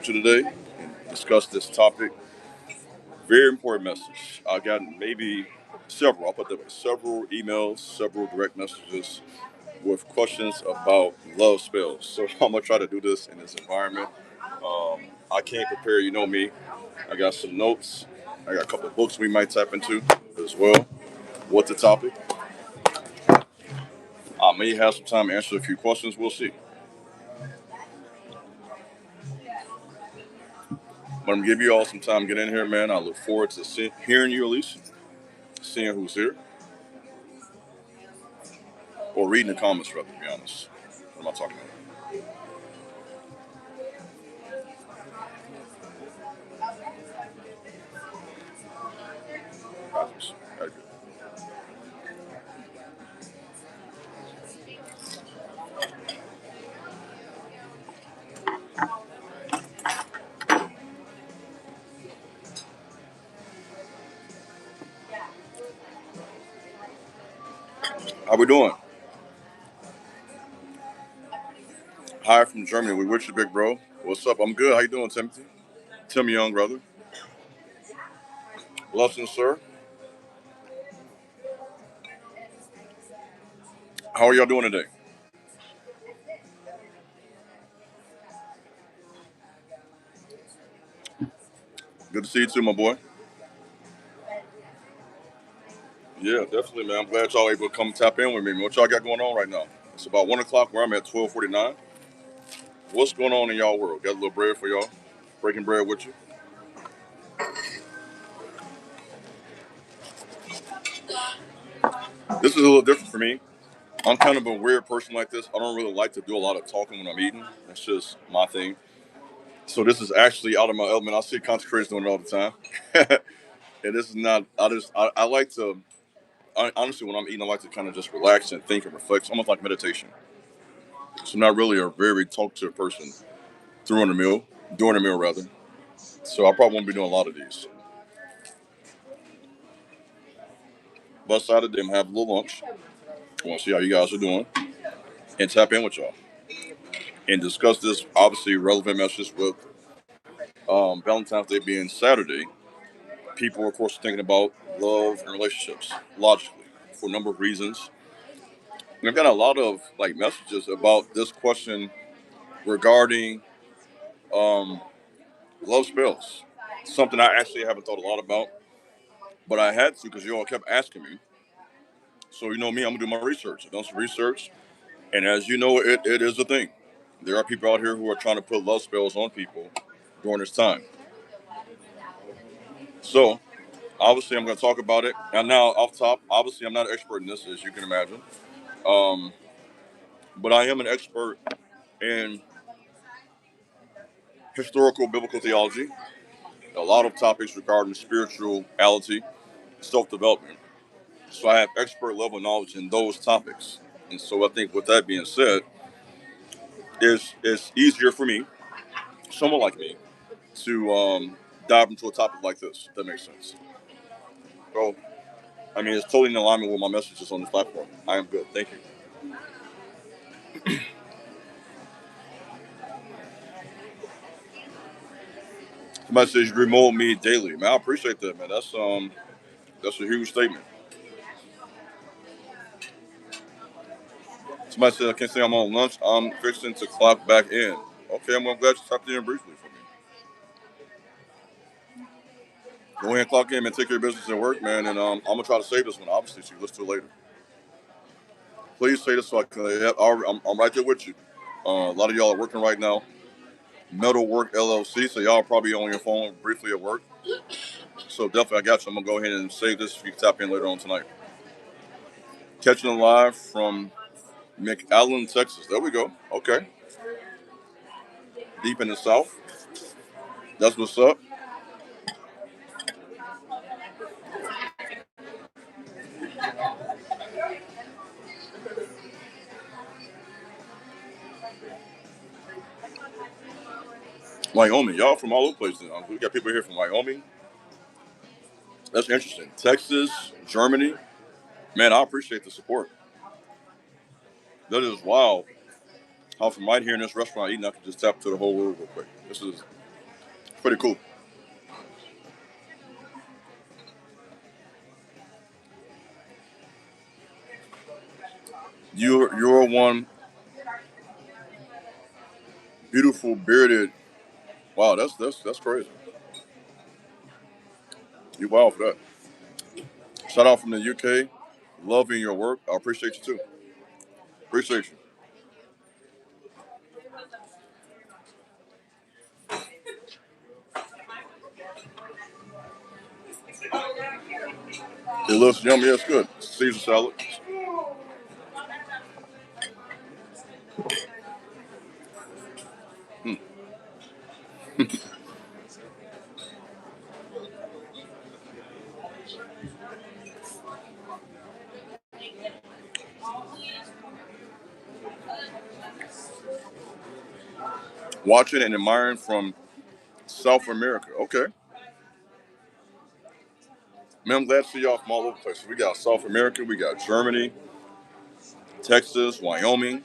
today and discuss this topic. Very important message. I got maybe several, I'll put that way, several emails, several direct messages with questions about love spells. So I'm going to try to do this in this environment. I can't prepare, you know me. I got some notes. I got a couple of books we might tap into as well. What's the topic? I may have some time to answer a few questions. We'll see. But I'm going to give you all some time to get in here, man. I look forward to hearing you at least, seeing who's here, or reading the comments, rather, to be honest. What am I talking about? Very good. How we doing? Hi from Germany. We with you, big bro. What's up? I'm good. How you doing, Timothy? Tim Young, brother. Blessings, sir. How are y'all doing today? Good to see you too, my boy. Yeah, definitely, man. I'm glad y'all able to come tap in with me. What y'all got going on right now? It's about 1 o'clock where I'm at, 12:49. What's going on in y'all world? Got a little bread for y'all? Breaking bread with you? This is a little different for me. I'm kind of a weird person like this. I don't really like to do a lot of talking when I'm eating. That's just my thing. So this is actually out of my element. I see content creators doing it all the time. And this is not, I like to, honestly, when I'm eating, I like to kind of just relax and think and reflect. It's almost like meditation. So I'm not really a very talkative person during a meal, during a meal rather. So I probably won't be doing a lot of these. But aside of them, have a little lunch. I want to see how you guys are doing and tap in with y'all and discuss this obviously relevant message with Valentine's Day being Saturday. People, of course, are thinking about love and relationships logically for a number of reasons. And I've got a lot of like messages about this question regarding um, love spells. Something I actually haven't thought a lot about, but I had to because you all kept asking me. So you know me, I'm gonna do my research. I've done some research, and as you know, it is a thing. There are people out here who are trying to put love spells on people during this time. So obviously, I'm going to talk about it. And now, off top, obviously, I'm not an expert in this, as you can imagine, um, but I am an expert in historical biblical theology, a lot of topics regarding spirituality, self development. So I have expert level knowledge in those topics. And so I think with that being said, it's easier for me, someone like me, to dive into a topic like this. If that makes sense. So, I mean, it's totally in alignment with my messages on this platform. I am good. Thank you. Somebody says you remold me daily. Man, I appreciate that, man. That's a huge statement. Somebody said I can't say I'm on lunch. I'm fixing to clock back in. Okay, I'm glad you stopped in briefly for me. Go ahead and clock in and take care of business and work, man. And I'm gonna try to save this one, obviously, so you listen to it later. Please say this so I can. Yeah, I'm right there with you. A lot of y'all are working right now. Metal Work LLC, so y'all are probably on your phone briefly at work. So definitely, I got you. I'm gonna go ahead and save this if you can tap in later on tonight. Catching it live from McAllen, Texas. There we go. Okay, deep in the south. That's what's up. Wyoming. Y'all from all over the place. We got people here from Wyoming. That's interesting. Texas, Germany. Man, I appreciate the support. That is wild. How from right here in this restaurant eating, I can just tap to the whole world real quick. This is Pretty cool. You're one beautiful bearded. Wow, that's crazy. You wow for that. Shout out from the UK. Loving your work. I appreciate you too. Appreciate you. It looks yummy. It's good. Caesar salad. Hmm. Watching and admiring from South America. Okay. Man, I'm glad to see y'all from all over the place. We got South America. We got Germany, Texas, Wyoming.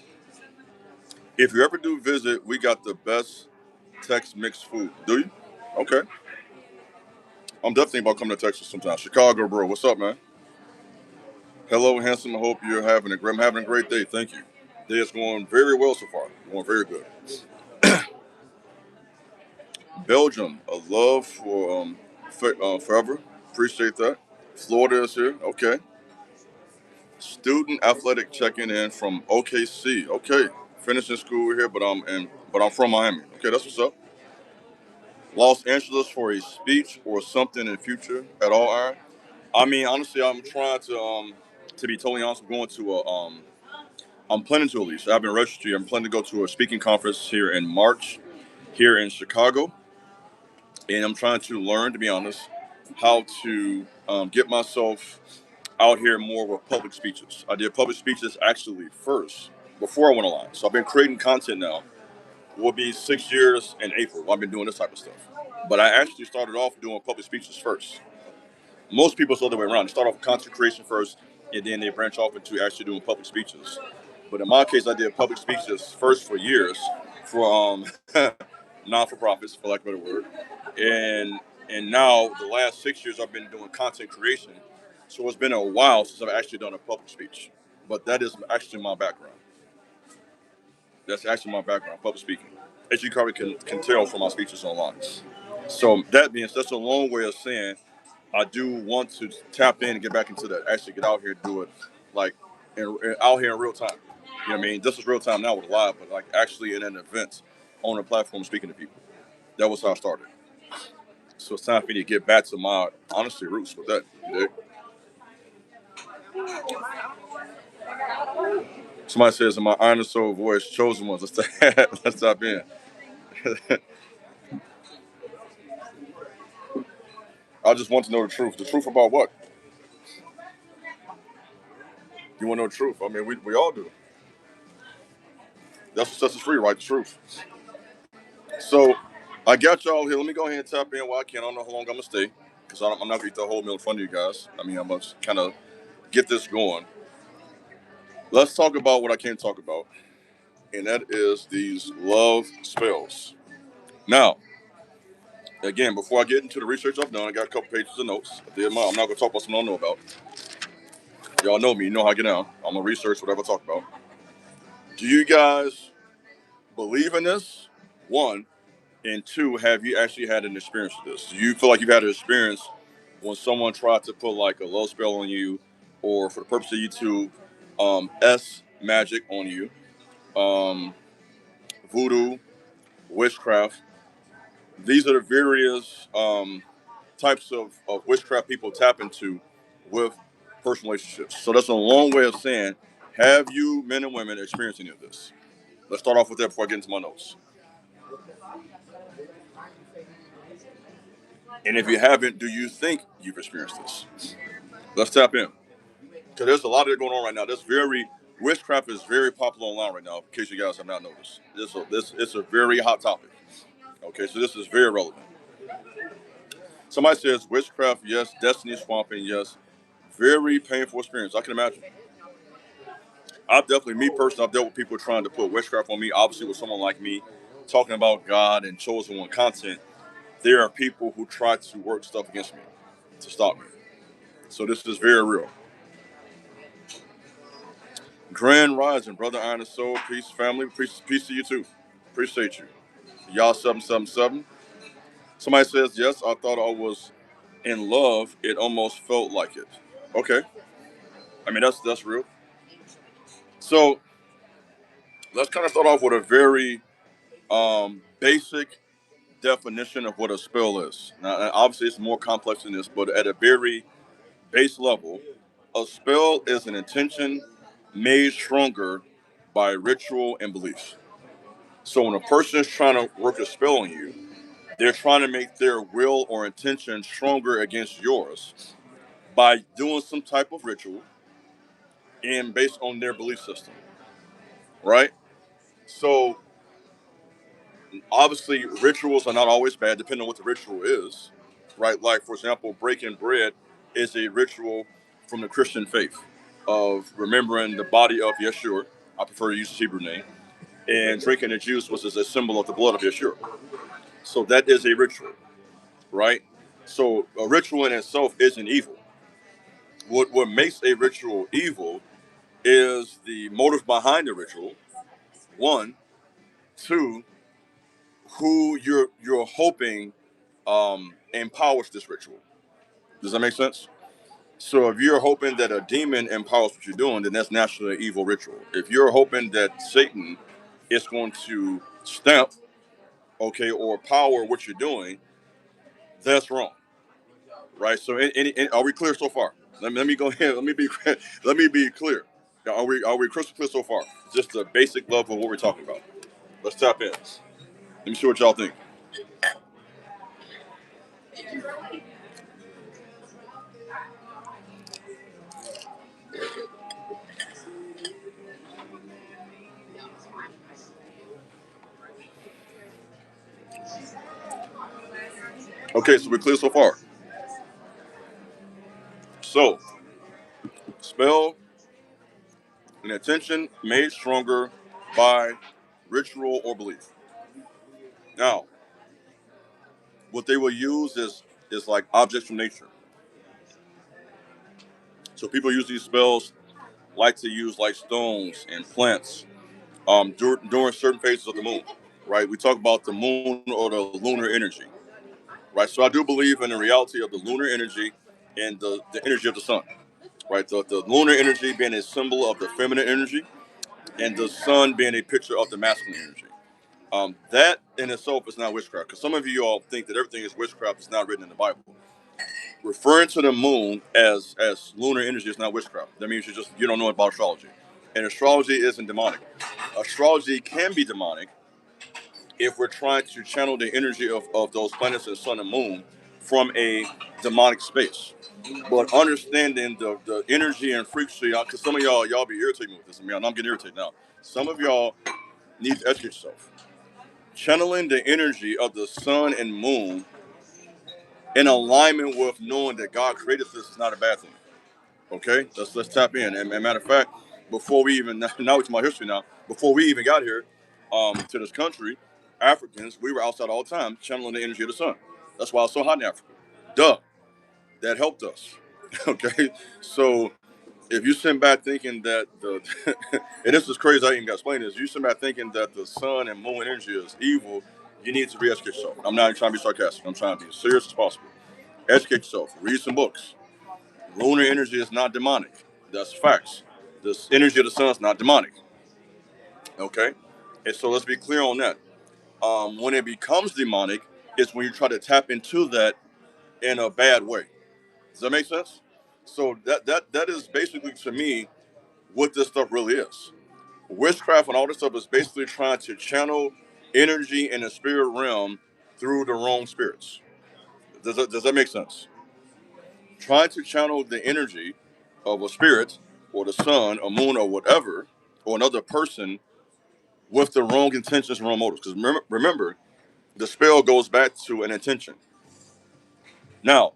If you ever do visit, we got the best Tex Mix food. Do you? Okay. I'm definitely about coming to Texas sometime. Chicago, bro. What's up, man? Hello, handsome. I hope you're I'm having a great day. Thank you. Day is going very well so far. Going very good. Belgium, a love for forever. Appreciate that. Florida is here. Okay. Student athletic checking in from OKC. Okay. Finishing school here, but I'm from Miami. Okay, that's what's up. Los Angeles for a speech or something in the future at all, Aaron? I mean, honestly, I'm trying to be totally honest. I'm going to I'm planning to at least. I've been registered. I'm planning to go to a speaking conference here in March, here in Chicago, and I'm trying to learn, to be honest, how to get myself out here more with public speeches. I did public speeches actually first before I went online. So I've been creating content now. Will be 6 years in April. I've been doing this type of stuff. But I actually started off doing public speeches first. Most people it's the other way around. They start off with content creation first, and then they branch off into actually doing public speeches. But in my case, I did public speeches first for years for non for profits, for lack of a better word. And now the last 6 years I've been doing content creation. So it's been a while since I've actually done a public speech. But that is actually my background. That's actually my background, public speaking. As you probably can tell from my speeches online. So that being said, that's a long way of saying I do want to tap in and get back into that. Actually, get out here and do it, like, out here in real time. You know what I mean? This is real time now with live, but like actually in an event on a platform speaking to people. That was how I started. So it's time for me to get back to my honestly roots with that. You dig? Somebody says in my honest soul voice, chosen ones. Let's tap in. I just want to know the truth. The truth about what? You want to know the truth? I mean, we all do. That's what sets us free, right? The truth. So I got y'all here. Let me go ahead and tap in while I can. I don't know how long I'm gonna stay because I'm not gonna eat the whole meal in front of you guys. I mean, I must kind of get this going. Let's talk about what I can talk about, and that is these love spells. Now, again, before I get into the research I've done, I got a couple pages of notes. I'm not gonna talk about something I don't know about. Y'all know me. You know how I get down. I'm gonna research whatever I talk about. Do you guys believe in this? One. And two, have you actually had an experience with this? Do you feel like you've had an experience when someone tried to put like a love spell on you, or for the purpose of YouTube, magic on you, um, voodoo, witchcraft? These are the various types of witchcraft people tap into with personal relationships. So that's a long way of saying, have you, men and women, experienced any of this? Let's start off with that before I get into my notes. And if you haven't, do you think you've experienced this? Let's tap in. Because there's a lot of it going on right now. Witchcraft is very popular online right now. In case you guys have not noticed, it's a very hot topic. Okay, so this is very relevant. Somebody says witchcraft, yes. Destiny swamping, yes. Very painful experience. I can imagine. I've definitely, me personally, I've dealt with people trying to put witchcraft on me. Obviously, with someone like me talking about God and chosen one content, there are people who try to work stuff against me to stop me. So this is very real. Grand Rising, brother Iron and Soul, peace, family, peace to you too. Appreciate you. Y'all 777. Somebody says, yes, I thought I was in love. It almost felt like it. Okay. I mean, that's real. So let's kind of start off with a very basic definition of what a spell is. Now, obviously, it's more complex than this, but at a very base level, a spell is an intention made stronger by ritual and beliefs. So when a person is trying to work a spell on you, they're trying to make their will or intention stronger against yours by doing some type of ritual and based on their belief system, right? So obviously, rituals are not always bad, depending on what the ritual is, right? Like, for example, breaking bread is a ritual from the Christian faith of remembering the body of Yeshua. I prefer to use the Hebrew name. And drinking the juice was as a symbol of the blood of Yeshua. So that is a ritual, right? So a ritual in itself isn't evil. What makes a ritual evil is the motive behind the ritual. One, two, who you're hoping empowers this ritual. Does that make sense? So if you're hoping that a demon empowers what you're doing, then that's naturally an evil ritual. If you're hoping that Satan is going to stamp, okay, or power what you're doing, that's wrong, right? So, are we clear so far? Let me go ahead. Let me be clear. Are we crystal clear so far? Just the basic level of what we're talking about. Let's tap in. Let me see what y'all think. Okay, so we're clear so far. So, spell an intention made stronger by ritual or belief. Now, what they will use is like objects from nature. So people use these spells like to use like stones and plants during certain phases of the moon, right? We talk about the moon or the lunar energy, right? So I do believe in the reality of the lunar energy and the energy of the sun, right? The lunar energy being a symbol of the feminine energy and the sun being a picture of the masculine energy. That in itself is not witchcraft, because some of you all think that everything is witchcraft. It's not written in the Bible. Referring to the moon as lunar energy is not witchcraft. That means you don't know about astrology, and astrology isn't demonic. Astrology can be demonic if we're trying to channel the energy of those planets and sun and moon from a demonic space. But understanding the energy and frequency, because some of y'all be irritating me with this. I mean, I'm getting irritated now. Some of y'all need to educate yourself. Channeling the energy of the sun and moon in alignment with knowing that God created this is not a bad thing. Okay, let's tap in. And matter of fact, before we even now it's my history now. Before we even got here, to this country, Africans we were outside all the time channeling the energy of the sun. That's why it's so hot in Africa. Duh, that helped us. Okay, so if you sit back thinking that the and this is crazy, I even got to explain this. You sit back thinking that the sun and moon energy is evil, you need to re-educate yourself. I'm not even trying to be sarcastic. I'm trying to be as serious as possible. Educate yourself. Read some books. Lunar energy is not demonic. That's facts. This energy of the sun is not demonic. Okay? And so let's be clear on that. When it becomes demonic, it's when you try to tap into that in a bad way. Does that make sense? So that is basically to me what this stuff really is. Witchcraft and all this stuff is basically trying to channel energy in the spirit realm through the wrong spirits. Does that make sense? Trying to channel the energy of a spirit or the sun or moon or whatever or another person with the wrong intentions and wrong motives. Because remember, the spell goes back to an intention. Now,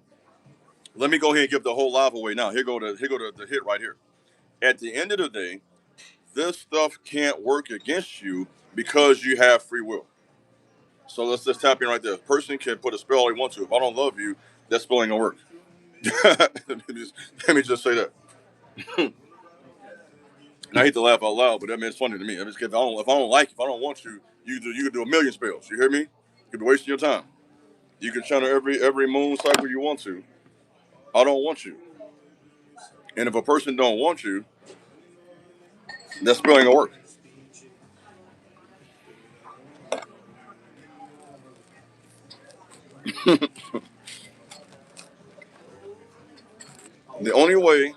let me go ahead and give the whole live away now. Here go the hit right here. At the end of the day, this stuff can't work against you because you have free will. So let's just tap in right there. A person can put a spell all he wants to. If I don't love you, that spell ain't gonna work. Let me just say that. And I hate to laugh out loud, but that means it's funny to me. I mean, if I don't like you, if I don't want you, you can do a million spells. You hear me? You could be wasting your time. You can channel every moon cycle you want to. I don't want you. And if a person don't want you, that spell ain't gonna work. The only way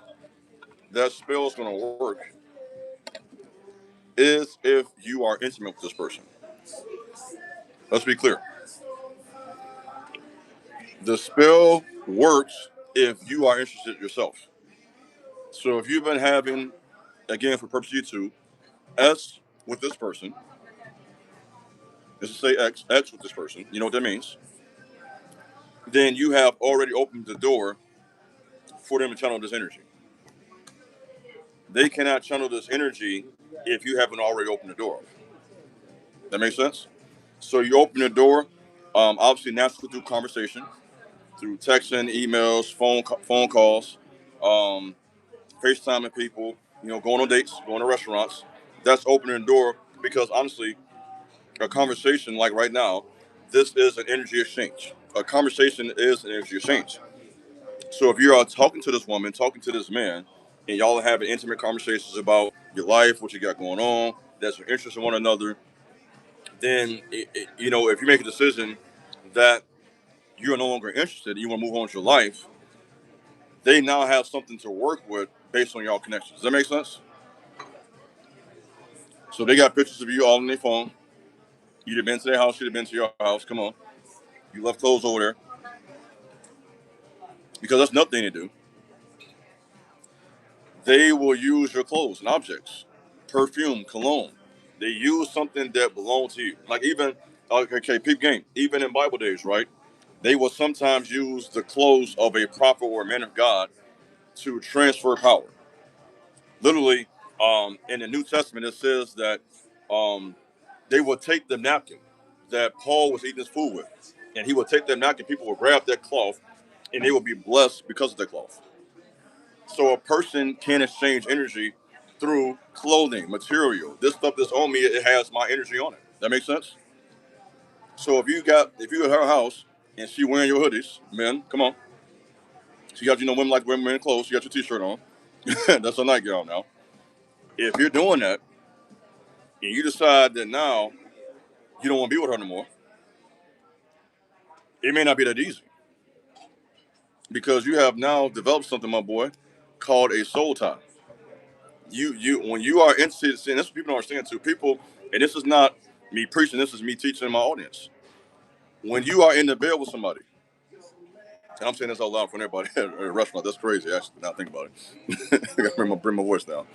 that spell is gonna work is if you are intimate with this person. Let's be clear. The spell works if you are interested yourself. So if you've been having, again, for purpose of YouTube, S with this person, let's say X with this person, you know what that means, then you have already opened the door for them to channel this energy. They cannot channel this energy if you haven't already opened the door. That makes sense? So you open the door, obviously naturally through conversation, through texting, emails, phone calls, um, FaceTiming people, going on dates, going to restaurants. That's opening the door because honestly, a conversation like right now, this is an energy exchange. A conversation is an energy exchange. So if you're talking to this woman, talking to this man, and y'all are having intimate conversations about your life, what you got going on, that's your interest in one another, then if you make a decision that you're no longer interested, and you want to move on with your life, they now have something to work with based on y'all connections. Does that make sense? So they got pictures of you all on their phone. You'd have been to their house, you'd have been to your house. Come on, you left clothes over there because that's nothing to do. They will use your clothes and objects, perfume, cologne. They use something that belongs to you. Like even, okay, peep game. Even in Bible days, right? They will sometimes use the clothes of a prophet or a man of God to transfer power. Literally, in the New Testament, it says that um, they will take the napkin that Paul was eating his food with, and he would take that napkin. People would grab that cloth, and they would be blessed because of that cloth. So a person can exchange energy through clothing, material. This stuff that's on me, it has my energy on it. That makes sense? So if you at her house and she wearing your hoodies, men, come on. She got, women like women in clothes. She got your t-shirt on. That's a nightgown now. If you're doing that and you decide that now you don't want to be with her no more, it may not be that easy because you have now developed something, my boy, called a soul tie. You when you are interested, and this is what people don't understand too. People, and this is not me preaching. This is me teaching my audience. When you are in the bed with somebody, and I'm saying this out loud for everybody at a restaurant. That's crazy. Actually, now think about it. I gotta bring my voice down.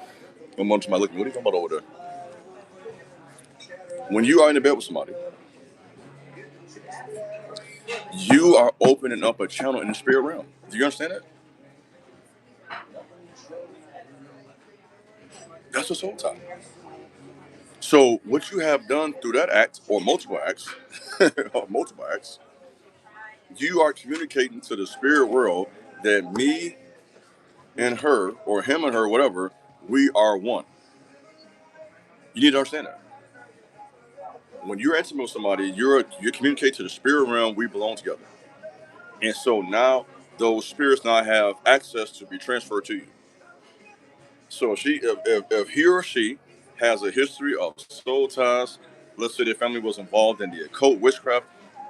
I'm on somebody looking. What are you talking about over there? When you are in the bed with somebody, you are opening up a channel in the spirit realm. Do you understand that? That's a soul tie. So what you have done through that act, or multiple acts, or multiple acts, you are communicating to the spirit world that me and her, or him and her, whatever, we are one. You need to understand that. When you're intimate with somebody, you communicate to the spirit realm. We belong together, and so now those spirits now have access to be transferred to you. So if he or she has a history of soul ties, let's say their family was involved in the occult, witchcraft,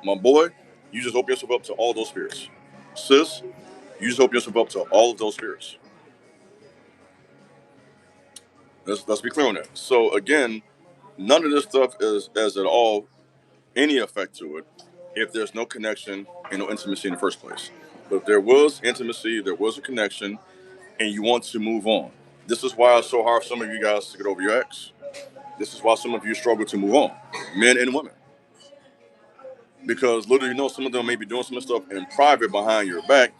my boy, you just open yourself up to all those spirits. Sis, you just open yourself up to all of those spirits. Let's be clear on that. So again, none of this stuff has at all any effect to it if there's no connection and no intimacy in the first place. But if there was intimacy, there was a connection, and you want to move on. This is why it's so hard for some of you guys to get over your ex. This is why some of you struggle to move on, men and women. Because literally, some of them may be doing some of the stuff in private behind your back,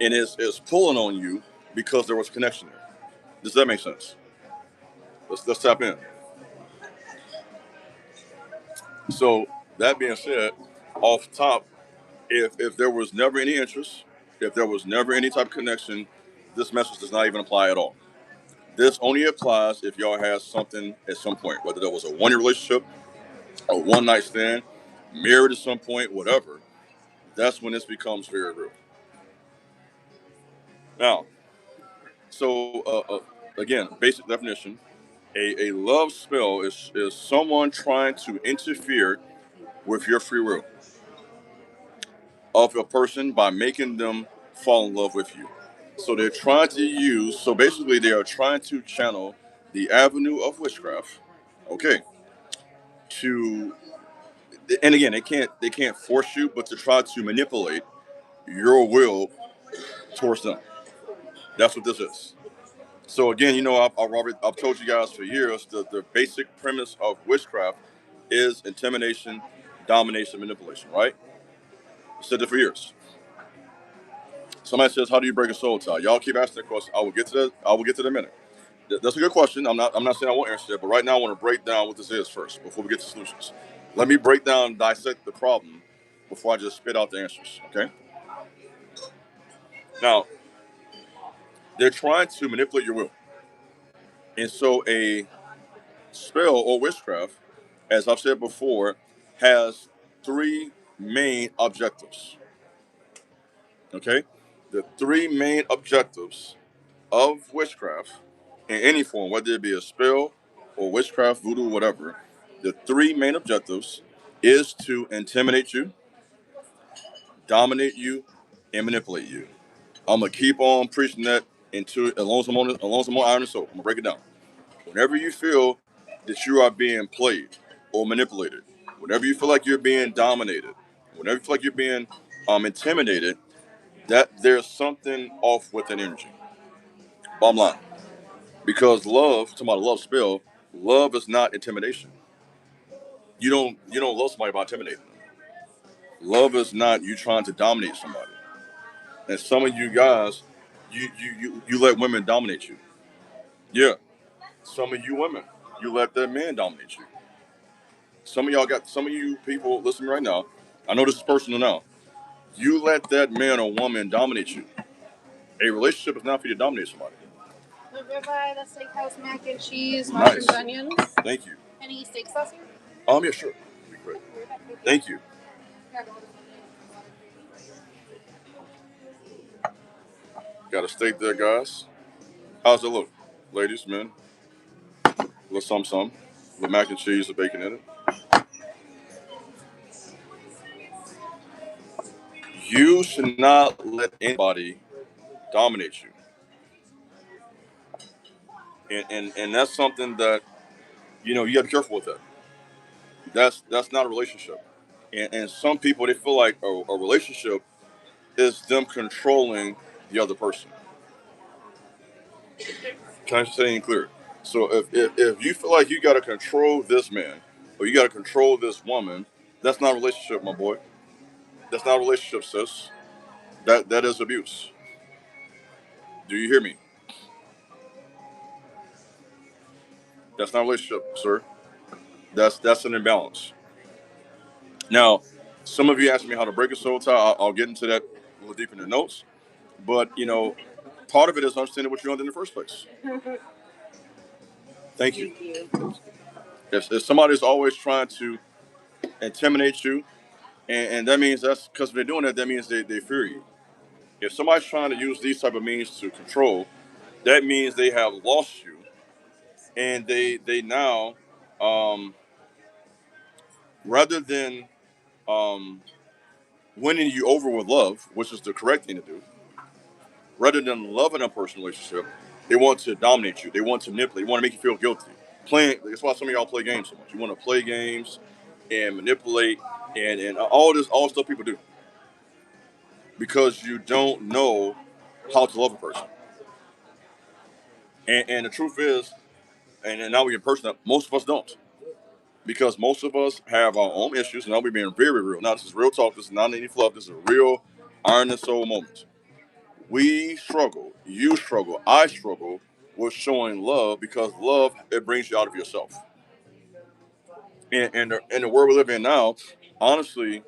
and it's pulling on you because there was a connection there. Does that make sense? Let's tap in. So That being said, off top, if there was never any interest, if there was never any type of connection, this message does not even apply at all. This only applies if y'all had something at some point, whether that was a one-year relationship, a one-night stand, married at some point, whatever. That's when this becomes very real. Now, so again, basic definition: a love spell is someone trying to interfere with your free will of a person by making them fall in love with you. So they're trying to use. So basically, they are trying to channel the avenue of witchcraft. Okay, to and again, they can't force you, but to try to manipulate your will towards them. That's what this is. So again, I've told you guys for years the basic premise of witchcraft is intimidation, domination, manipulation. Right? I said it for years. Somebody says, "How do you break a soul tie?" Y'all keep asking that question. I will get to that. I will get to that in a minute. That's a good question. I'm not saying I won't answer that, but right now I want to break down what this is first before we get to solutions. Let me break down, dissect the problem before I just spit out the answers. Okay. Now they're trying to manipulate your will, and so a spell or witchcraft, as I've said before, has three main objectives. Okay, the three main objectives of witchcraft in any form, whether it be a spell or witchcraft, voodoo, whatever, the three main objectives is to intimidate you, dominate you, and manipulate you. I'm gonna keep on preaching that until as long as I'm on iron and soap. I'm gonna break it down. Whenever you feel that you are being played or manipulated, whenever you feel like you're being dominated, whenever you feel like you're being intimidated, that there's something off with an energy. Bottom line. Because love, talking about a love spell, love is not intimidation. You don't love somebody by intimidating them. Love is not you trying to dominate somebody. And some of you guys, you let women dominate you. Yeah. Some of you women, you let that man dominate you. Some of you people listening right now. I know this is personal now. You let that man or woman dominate you. A relationship is not for you to dominate somebody. The ribeye, the steakhouse mac and cheese, mushrooms, nice. Onions. Thank you. Any steak sauce here? Yeah, sure. That'd be great. Thank you. Got a steak there, guys. How's it look? Ladies, men, a little some. With mac and cheese, the bacon in it. You should not let anybody dominate you. And that's something that, you gotta be careful with that. That's not a relationship. And some people, they feel like a relationship is them controlling the other person. Can I say it clear? So if you feel like you gotta control this man or you gotta control this woman, that's not a relationship, my boy. That's not a relationship, sis. That is abuse. Do you hear me? That's not a relationship, sir. That's an imbalance. Now, some of you asked me how to break a soul tie. I'll get into that a little deeper in the notes. But part of it is understanding what you're under in the first place. Thank you. If somebody's always trying to intimidate you, and that means that's because they're doing that. That means they fear you. If somebody's trying to use these type of means to control, that means they have lost you, and they now, um, rather than um, winning you over with love, which is the correct thing to do, rather than loving a personal relationship, they want to dominate you. They want to manipulate. They want to make you feel guilty. Playing. That's why some of y'all play games so much. You want to play games and manipulate and all stuff people do because you don't know how to love a person. And the truth is, and now we get personal, most of us don't. Because most of us have our own issues, and I'll be being very real. Now, this is real talk. This is not any fluff. This is a real iron and soul moment. We struggle. You struggle. I struggle with showing love because love, it brings you out of yourself. And in the world we live in now, honestly,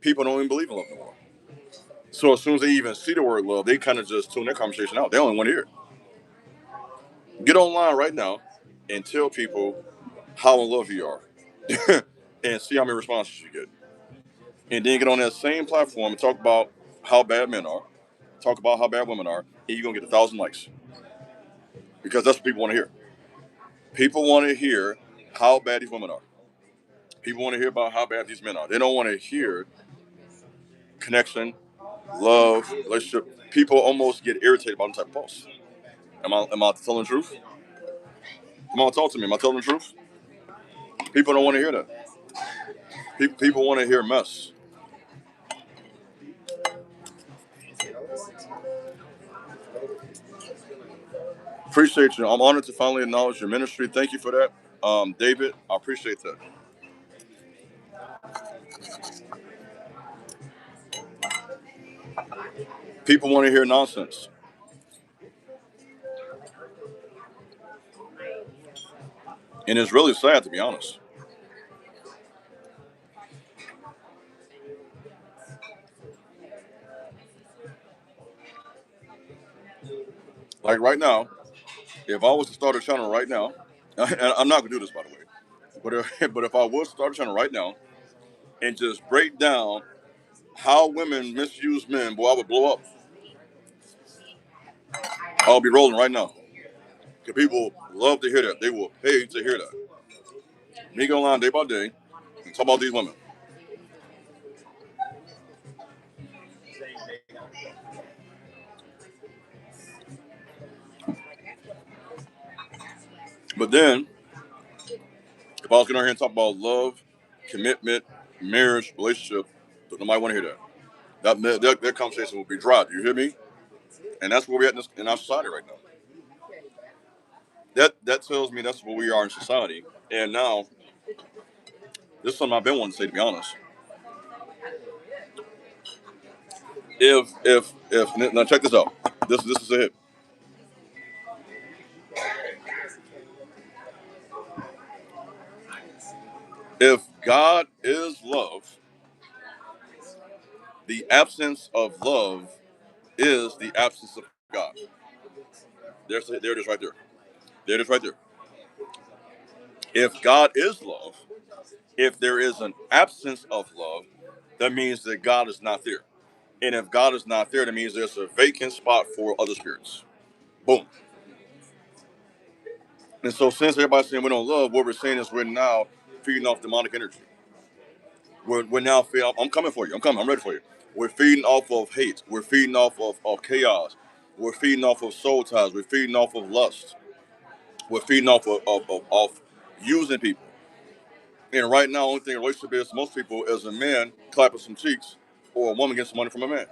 people don't even believe in love no more. So as soon as they even see the word love, they kind of just tune their conversation out. They only want to hear it. Get online right now and tell people how in love you are and see how many responses you get. And then get on that same platform and talk about how bad men are, talk about how bad women are, and you're going to get 1,000 likes. Because that's what people want to hear. People want to hear how bad these women are. People want to hear about how bad these men are. They don't want to hear connection, love, relationship. People almost get irritated about them type of posts. Am I telling the truth? Come on, talk to me. Am I telling the truth? People don't want to hear that. People want to hear mess. Appreciate you. I'm honored to finally acknowledge your ministry. Thank you for that, David. I appreciate that. People want to hear nonsense, and it's really sad to be honest. Like right now, if I was to start a channel right now, and I'm not gonna do this by the way, but if I was to start a channel right now and just break down how women misuse men, boy, I would blow up. I'll be rolling right now. Because people love to hear that. They will pay to hear that. Me go online day by day and talk about these women. But then, if I was going to hear and talk about love, commitment, marriage, relationship, nobody want to hear that. That conversation will be dry. Do you hear me? And that's where we're at in our society right now. That tells me that's where we are in society. And now, this is something I've been wanting to say, to be honest. If now check this out. This is a hit. If God is love, the absence of love is the absence of God. There it is right there. There it is right there. If God is love, if there is an absence of love, that means that God is not there. And if God is not there, that means there's a vacant spot for other spirits. Boom. And so since everybody's saying we don't love, what we're saying is we're now feeding off demonic energy. We're now feeding, I'm coming for you. I'm coming. I'm ready for you. We're feeding off of hate. We're feeding off of chaos. We're feeding off of soul ties. We're feeding off of lust. We're feeding off of using people. And right now, only thing a relationship is to most people is a man clapping some cheeks or a woman getting some money from a man.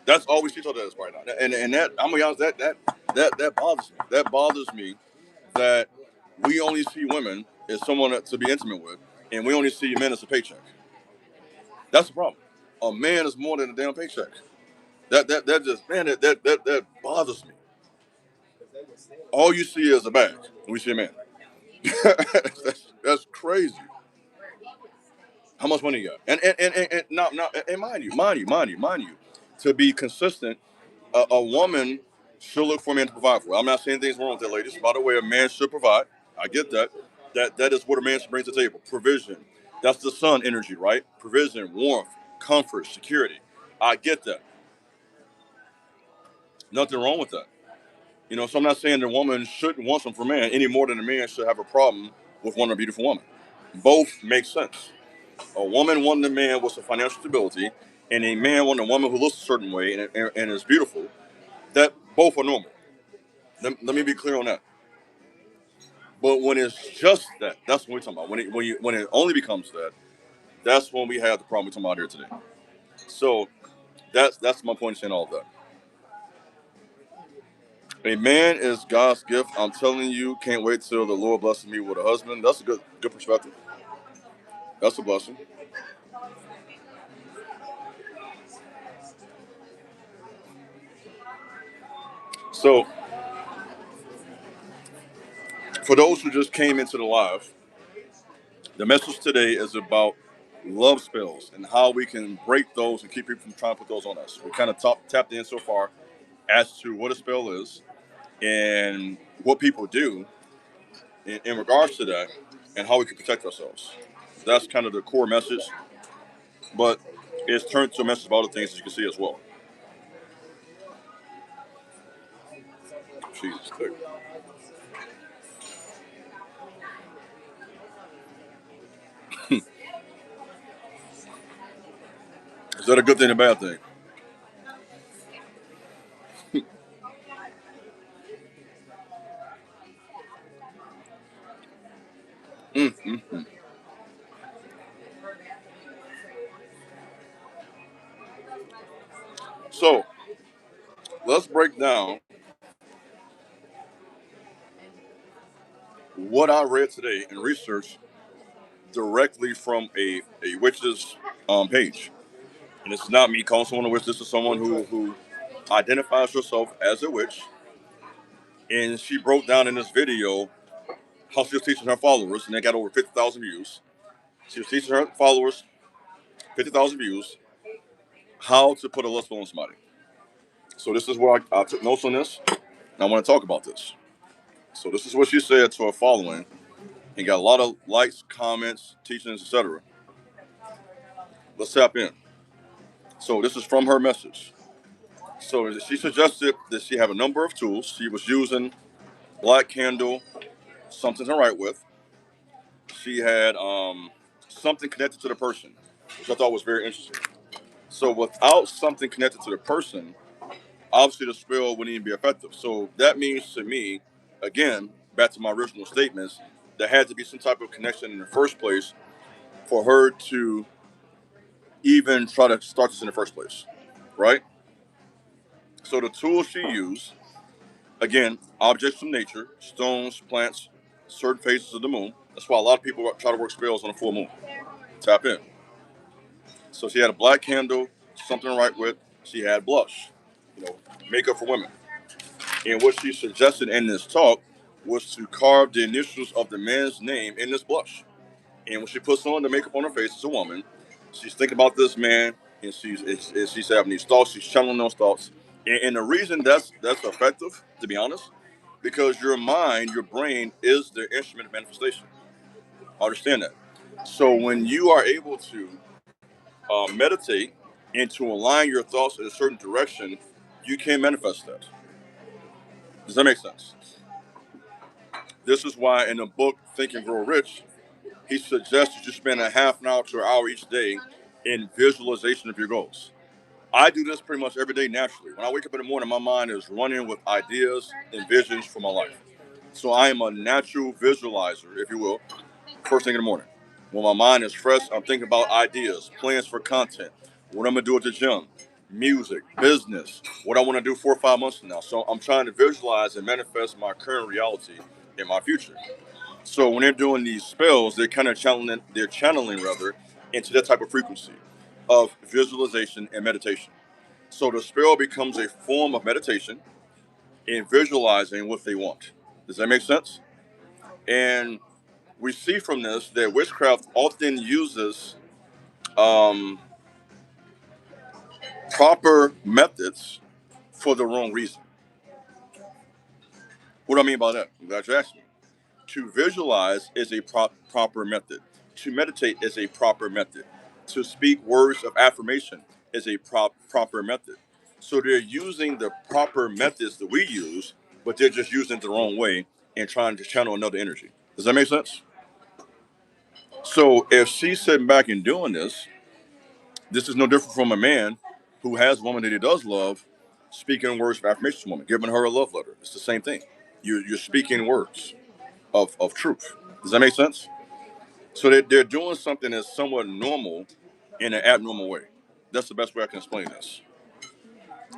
That's all we see each other as right now. And that, I'm gonna be honest, that bothers me. That bothers me that we only see women as someone to be intimate with, and we only see men as a paycheck. That's the problem. A man is more than a damn paycheck. That just man that bothers me. All you see is a bag when we see a man. That's crazy. How much money you got? And now and mind you, to be consistent, a woman should look for a man to provide for. I'm not saying things wrong with that, ladies. By the way, a man should provide. I get that. That is what a man should bring to the table. Provision. That's the sun energy, right? Provision, warmth, comfort, security. I get that. Nothing wrong with that. You know, so I'm not saying the woman shouldn't want something from a man any more than a man should have a problem with wanting a beautiful woman. Both make sense. A woman wanting a man with some financial stability, and a man wanting a woman who looks a certain way and is beautiful. That both are normal. Let me be clear on that. But when it's just that, that's what we're talking about. When it only becomes that, that's when we have the problem we're talking about here today. So that's my point in saying all of that. A man is God's gift. I'm telling you, can't wait till the Lord blesses me with a husband. That's a good perspective. That's a blessing. So for those who just came into the live, the message today is about love spells and how we can break those and keep people from trying to put those on us. We kind of tapped in so far as to what a spell is and what people do in regards to that and how we can protect ourselves. That's kind of the core message, but it's turned to a message about other things as you can see as well. Jesus. Is that a good thing or a bad thing? Mm-hmm. So let's break down what I read today in research directly from a witch's page. And it's not me calling someone a witch. This is someone who identifies herself as a witch. And she broke down in this video how she was teaching her followers, and they got over 50,000 views. She was teaching her followers, 50,000 views, how to put a lust spell on somebody. So this is where I took notes on this, and I want to talk about this. So this is what she said to her following, and got a lot of likes, comments, teachings, etc. Let's tap in. So this is from her message. So she suggested that she have a number of tools. She was using black candle, something to write with. She had something connected to the person, which I thought was very interesting. So without something connected to the person, obviously the spell wouldn't even be effective. So that means to me, again, back to my original statements, there had to be some type of connection in the first place for her to even try to start this in the first place, right? So the tools she used, again, objects from nature, stones, plants, certain phases of the moon. That's why a lot of people try to work spells on a full moon. Tap in. So she had a black candle, something to write with. She had blush, you know, makeup for women. And what she suggested in this talk was to carve the initials of the man's name in this blush. And when she puts on the makeup on her face as a woman, she's thinking about this man, and she's having these thoughts. She's channeling those thoughts. And the reason that's effective, to be honest, because your mind, your brain, is the instrument of manifestation. I understand that. So when you are able to meditate and to align your thoughts in a certain direction, you can manifest that. Does that make sense? This is why in the book Think and Grow Rich, he suggests you spend a half an hour to an hour each day in visualization of your goals. I do this pretty much every day naturally. When I wake up in the morning, my mind is running with ideas and visions for my life. So I am a natural visualizer, if you will, first thing in the morning. When my mind is fresh, I'm thinking about ideas, plans for content, what I'm gonna do at the gym, music, business, what I want to do 4 or 5 months from now. So I'm trying to visualize and manifest my current reality in my future. So when they're doing these spells, they're channeling rather into that type of frequency of visualization and meditation. So the spell becomes a form of meditation in visualizing what they want. Does that make sense? And we see from this that witchcraft often uses um, proper methods for the wrong reason. What do I mean by that? I'm glad you asked me. To visualize is a proper method. To meditate is a proper method. To speak words of affirmation is a proper method. So they're using the proper methods that we use, but they're just using it the wrong way and trying to channel another energy. Does that make sense? So if she's sitting back and doing this, this is no different from a man who has a woman that he does love, speaking words of affirmation to a woman, giving her a love letter. It's the same thing. You're speaking words of truth. Does that make sense? So they're doing something that's somewhat normal in an abnormal way. That's the best way I can explain this.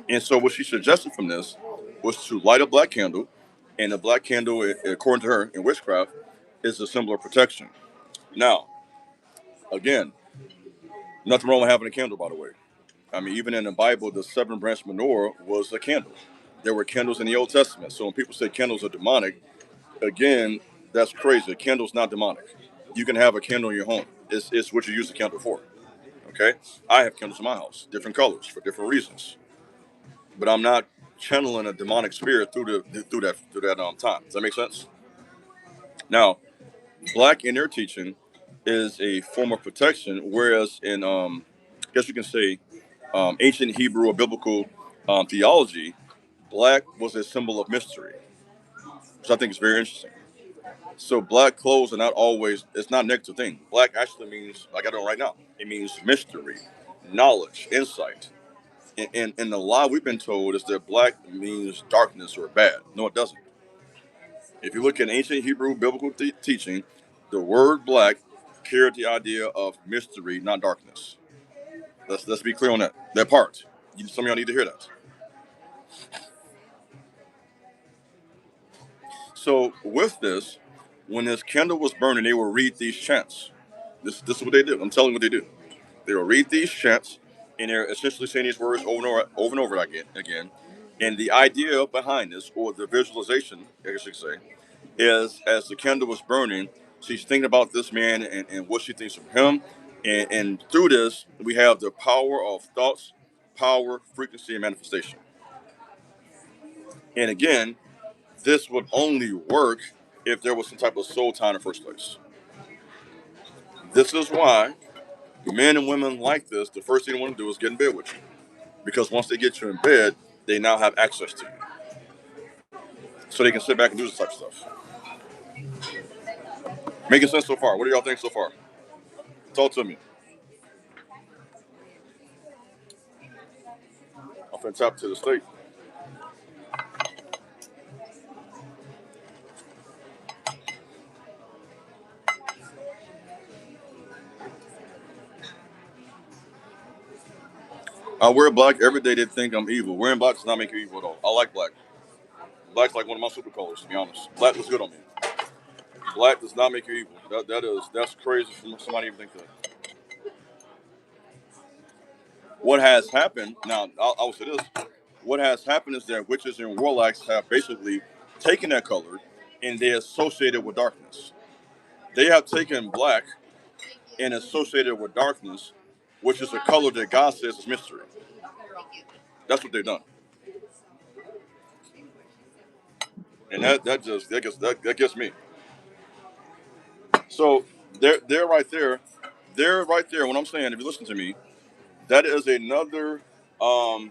And so what she suggested from this was to light a black candle, and the black candle, according to her in witchcraft, is a symbol of protection. Now, again, nothing wrong with having a candle, by the way. I mean, even in the Bible, the seven branch menorah was a candle. There were candles in the Old Testament. So when people say candles are demonic, again, that's crazy. A candle's not demonic. You can have a candle in your home. It's what you use the candle for. Okay, I have candles in my house, different colors for different reasons, but I'm not channeling a demonic spirit through that time. Does that make sense? Now, black in their teaching is a form of protection, whereas in I guess you can say ancient Hebrew or biblical theology, black was a symbol of mystery, which I think is very interesting. So black clothes are not always, it's not a negative thing. Black actually means, like I do right now, it means mystery, knowledge, insight. And the lie we've been told is that black means darkness or bad. No, it doesn't. If you look at ancient Hebrew biblical teaching, the word black carried the idea of mystery, not darkness. Let's be clear on that part. Some of y'all need to hear that. So with this, when this candle was burning, they will read these chants. This is what they do. I'm telling you what they do. They will read these chants, and they're essentially saying these words over and over again. And the idea behind this, or the visualization, I guess you could say, is as the candle was burning, she's thinking about this man and what she thinks of him. And through this, we have the power of thoughts, power, frequency, and manifestation. And again, this would only work if there was some type of soul tie in the first place. This is why men and women like this, the first thing they want to do is get in bed with you. Because once they get you in bed, they now have access to you. So they can sit back and do this type of stuff. Making sense so far? What do y'all think so far? Talk to me. I'm finna tap to the state. I wear black every day. They think I'm evil. Wearing black does not make you evil at all. I like black. Black's like one of my super colors, to be honest. Black looks good on me. Black does not make you evil. That's crazy for somebody to even think that. What has happened now? I will say this: what has happened is that witches and warlocks have basically taken that color and they associate it with darkness. They have taken black and associated it with darkness, which is a color that God says is mystery. That's what they've done, and that gets me. So they're right there. They're right there. When I'm saying, if you listen to me, that is another um,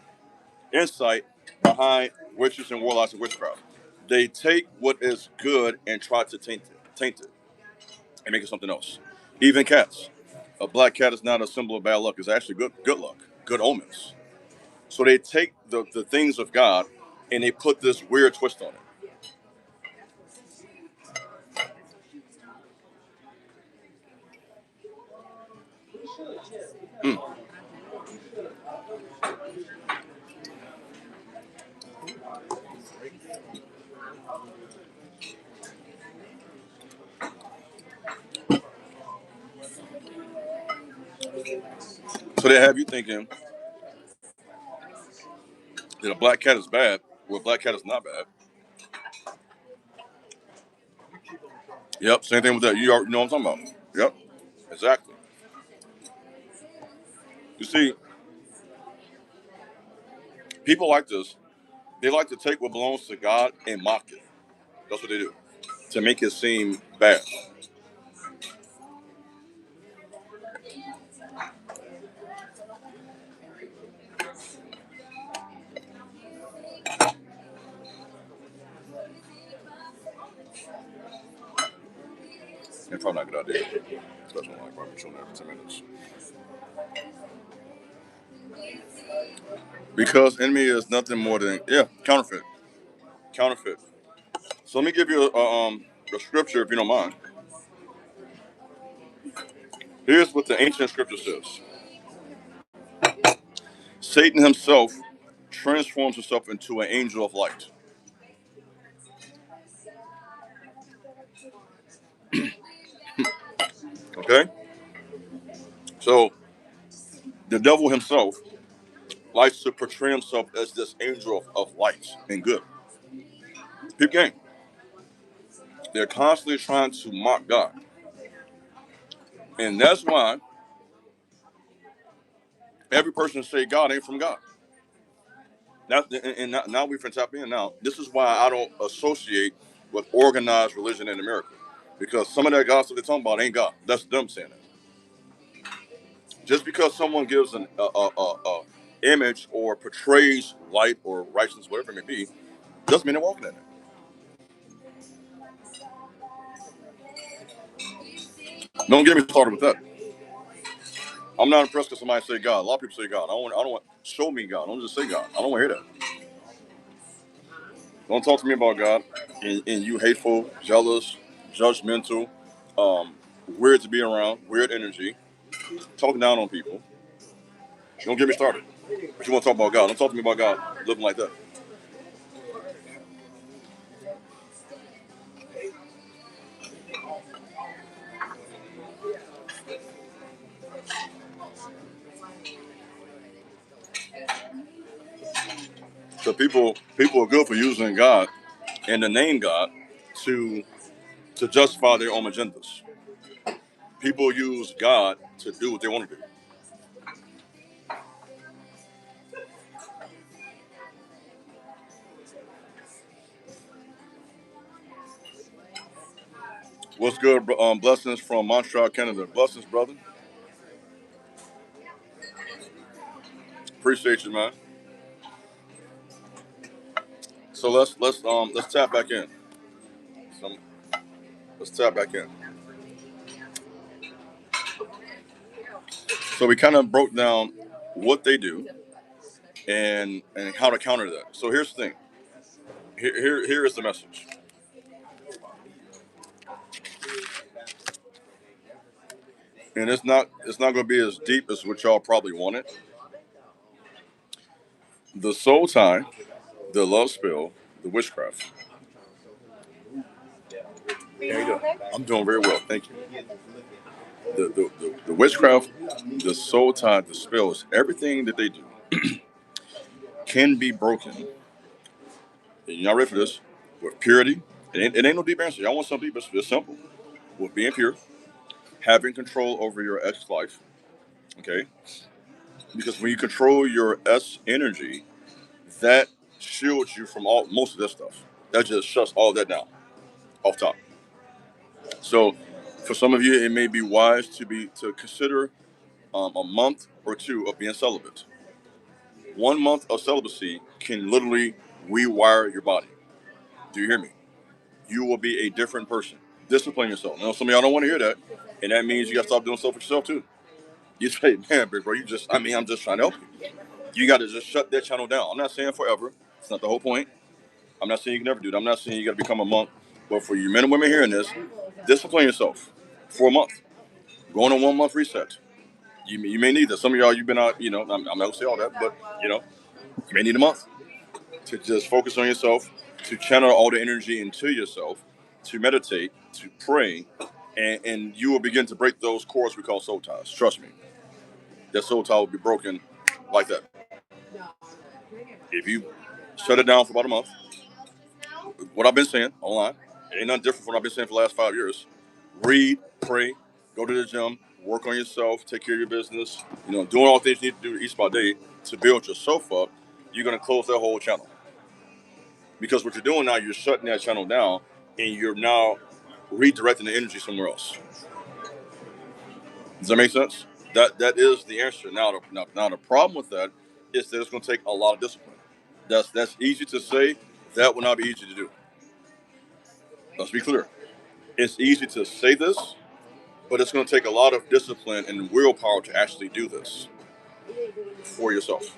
insight behind witches and warlocks and witchcraft. They take what is good and try to taint it, and make it something else. Even cats. A black cat is not a symbol of bad luck. It's actually good luck, good omens. So they take the things of God and they put this weird twist on it. Mm. So they have you thinking that a black cat is bad, well, a black cat is not bad. Yep, same thing with that. You already know what I'm talking about. Yep, exactly. You see, people like this, they like to take what belongs to God and mock it. That's what they do to make it seem bad. And probably not a good idea, especially when like probably showing every 10 minutes. Because enemy is nothing more than counterfeit, counterfeit. So let me give you a scripture if you don't mind. Here's what the ancient scripture says: Satan himself transforms himself into an angel of light. Okay, so the devil himself likes to portray himself as this angel of light and good. People gang, they're constantly trying to mock God. And that's why every person say God ain't from God. Now we can tap in. Now this is why I don't associate with organized religion in America, because some of that gospel they're talking about ain't God. That's them saying that. Just because someone gives an image or portrays light or righteousness, whatever it may be, doesn't mean they're walking in it. Don't get me started with that. I'm not impressed because somebody say God. A lot of people say God. I don't want show me God. Don't just say God. I don't want to hear that. Don't talk to me about God. And you hateful, jealous, judgmental, um, weird to be around, weird energy, talking down on people. Don't get me started. But you want to talk about God? Don't talk to me about God living like that. So people are good for using God and the name God to justify their own agendas. People use God to do what they want to do. What's good? Blessings from Montreal, Canada. Blessings, brother. Appreciate you, man. So let's tap back in. So, let's tap back in. So we kind of broke down what they do and how to counter that. So here's the thing. Here is the message. And it's not going to be as deep as what y'all probably wanted. The soul tie, the love spell, the witchcraft. How you doing? I'm doing very well, thank you. The witchcraft, the soul tie, the spells, everything that they do can be broken. And y'all ready for this? With purity. It ain't no deep answer. Y'all want something deep? It's simple. With being pure, having control over your ex life. Okay, because when you control your S energy, that shields you from all most of this stuff. That just shuts all that down off top. So, for some of you, it may be wise to consider a month or two of being celibate. 1 month of celibacy can literally rewire your body. Do you hear me? You will be a different person. Discipline yourself. Now, some of y'all don't want to hear that, and that means you got to stop doing stuff for yourself too. You say, man, big bro, I'm just trying to help you. You got to just shut that channel down. I'm not saying forever. It's not the whole point. I'm not saying you can never do that. I'm not saying you got to become a monk. But for you men and women hearing this, discipline yourself for a month. Go on a 1 month reset. You may need that. Some of y'all, you've been out, I'm not going to say all that, but, you may need a month to just focus on yourself, to channel all the energy into yourself, to meditate, to pray, and you will begin to break those cords we call soul ties. Trust me. That soul tie will be broken like that. If you shut it down for about a month, what I've been saying online, it ain't nothing different from what I've been saying for the last 5 years. Read, pray, go to the gym, work on yourself, take care of your business, doing all the things you need to do each by day to build yourself up, you're going to close that whole channel. Because what you're doing now, you're shutting that channel down and you're now redirecting the energy somewhere else. Does that make sense? That is the answer. Now the problem with that is that it's going to take a lot of discipline. That's easy to say. That will not be easy to do. Let's be clear. It's easy to say this, but it's going to take a lot of discipline and willpower to actually do this for yourself.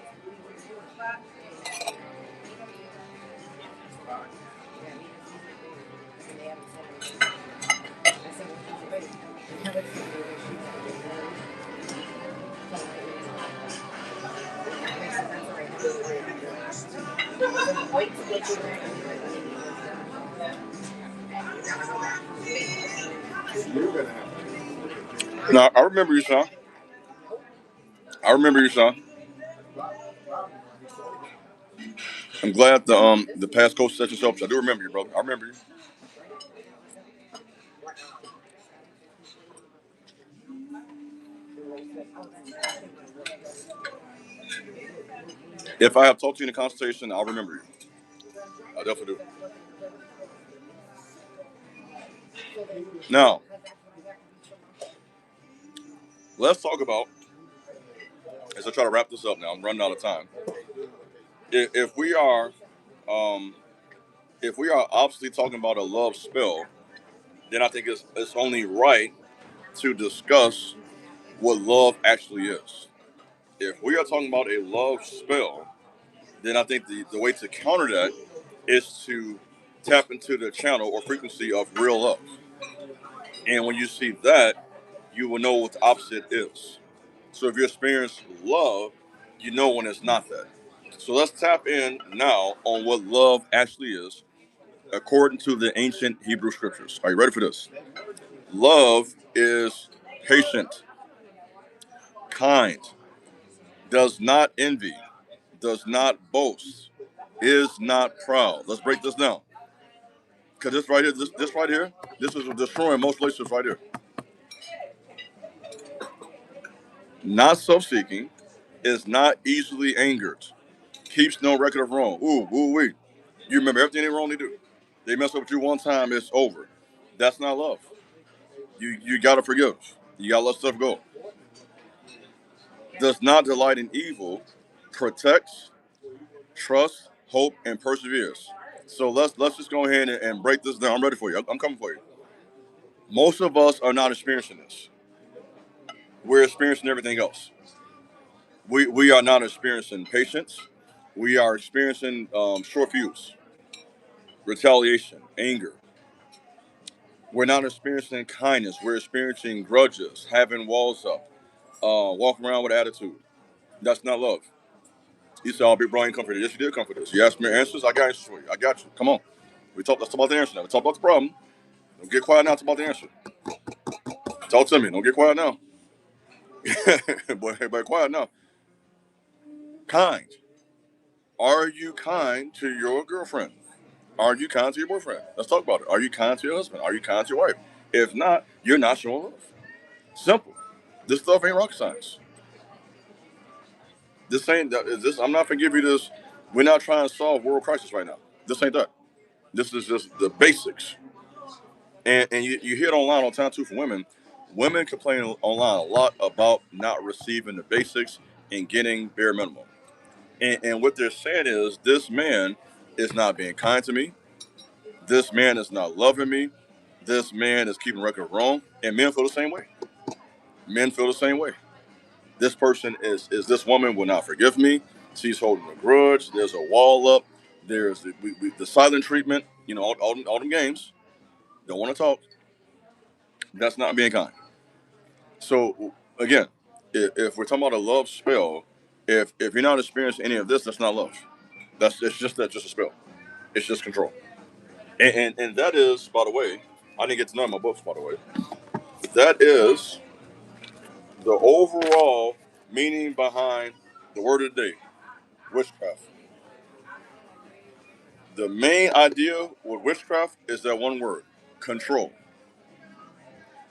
Now I remember you, son. I remember you, son. I'm glad the past coach session helped you. I do remember you, brother. I remember you. If I have talked to you in a conversation, I'll remember you. I definitely do. Now, let's talk about, as I try to wrap this up now, I'm running out of time. If we are, um, if we are obviously talking about a love spell, then I think it's only right to discuss what love actually is. If we are talking about a love spell, then I think the way to counter that is to tap into the channel or frequency of real love. And when you see that, you will know what the opposite is. So if you experience love, you know when it's not that. So let's tap in now on what love actually is according to the ancient Hebrew scriptures. Are you ready for this? Love is patient, kind, does not envy, does not boast, is not proud. Let's break this down. Because this right here, this right here, this is destroying most relationships right here. Not self-seeking, is not easily angered, keeps no record of wrong. Ooh, ooh, wee. You remember everything they wrongly do. They mess up with you one time, it's over. That's not love. You gotta forgive. You gotta let stuff go. Does not delight in evil, protects, trusts, hope, and perseveres. So let's just go ahead and break this down. I'm ready for you. I'm coming for you. Most of us are not experiencing this. We're experiencing everything else. We are not experiencing patience. We are experiencing short fuse, retaliation, anger. We're not experiencing kindness. We're experiencing grudges, having walls up, walking around with attitude. That's not love. You said, "Oh, big bro, ain't comforted." Yes, you did comfort us. You asked me answers. I got answers for you. I got you. Come on. Let's talk about the answer now. We talk about the problem. Don't get quiet now. Talk about the answer. Talk to me. Don't get quiet now. but quiet now. Kind. Are you kind to your girlfriend? Are you kind to your boyfriend? Let's talk about it. Are you kind to your husband? Are you kind to your wife? If not, you're not showing love. Simple. This stuff ain't rocket science. This ain't this. I'm not gonna give you this. We're not trying to solve world crisis right now. This ain't that. This is just the basics. And you hear it online all the time too from women. Women complain online a lot about not receiving the basics and getting bare minimum. And what they're saying is this man is not being kind to me. This man is not loving me. This man is keeping record wrong. And men feel the same way. Men feel the same way. This person is this woman will not forgive me. She's holding a grudge. There's a wall up. There's the silent treatment. You know, all them games. Don't want to talk. That's not being kind. So again, if we're talking about a love spell, if you're not experiencing any of this, that's not love. It's just a spell. It's just control. And that is, by the way, I didn't get to none of my books, by the way. That is the overall meaning behind the word of the day, witchcraft. The main idea with witchcraft is that one word, control.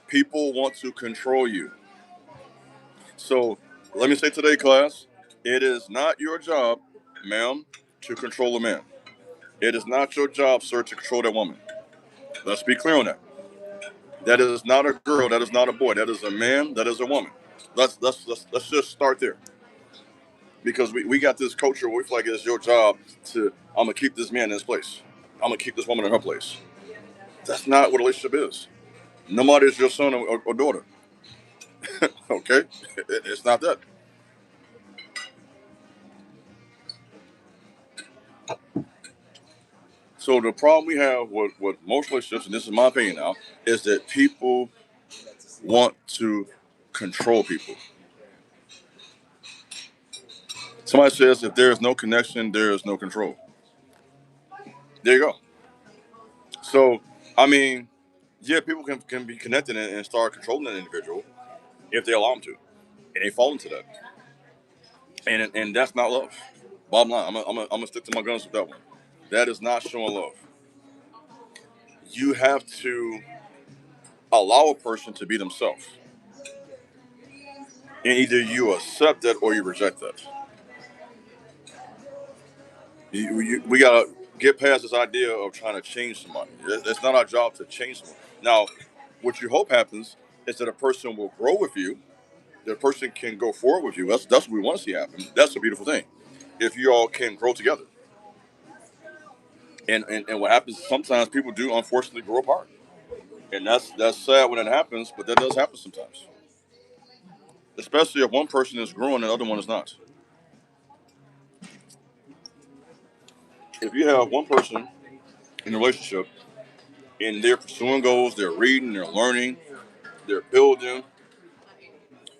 People want to control you. So let me say today, class, it is not your job, ma'am, to control a man. It is not your job, sir, to control that woman. Let's be clear on that. That is not a girl. That is not a boy. That is a man. That is a woman. Let's just start there. Because we got this culture where we feel like it's your job to, I'm going to keep this man in his place. I'm going to keep this woman in her place. That's not what a relationship is. Nobody is your son or daughter. Okay? It's not that. So the problem we have with most relationships, and this is my opinion now, is that people want to control people. Somebody says if there is no connection, there is no control. There you go. So, I mean, yeah, people can be connected and start controlling an individual if they allow them to, and they fall into that, and that's not love. Bottom line, I'm gonna stick to my guns with that one. That is not showing love. You have to allow a person to be themselves, And either you accept that or you reject that. We gotta get past this idea of trying to change somebody. It's not our job to change someone. Now, what you hope happens is that a person will grow with you. That a person can go forward with you. That's what we want to see happen. That's a beautiful thing. If you all can grow together. And what happens sometimes people do unfortunately grow apart. And that's sad when it happens, but that does happen sometimes. Especially if one person is growing and the other one is not. If you have one person in a relationship and they're pursuing goals, they're reading, they're learning, they're building,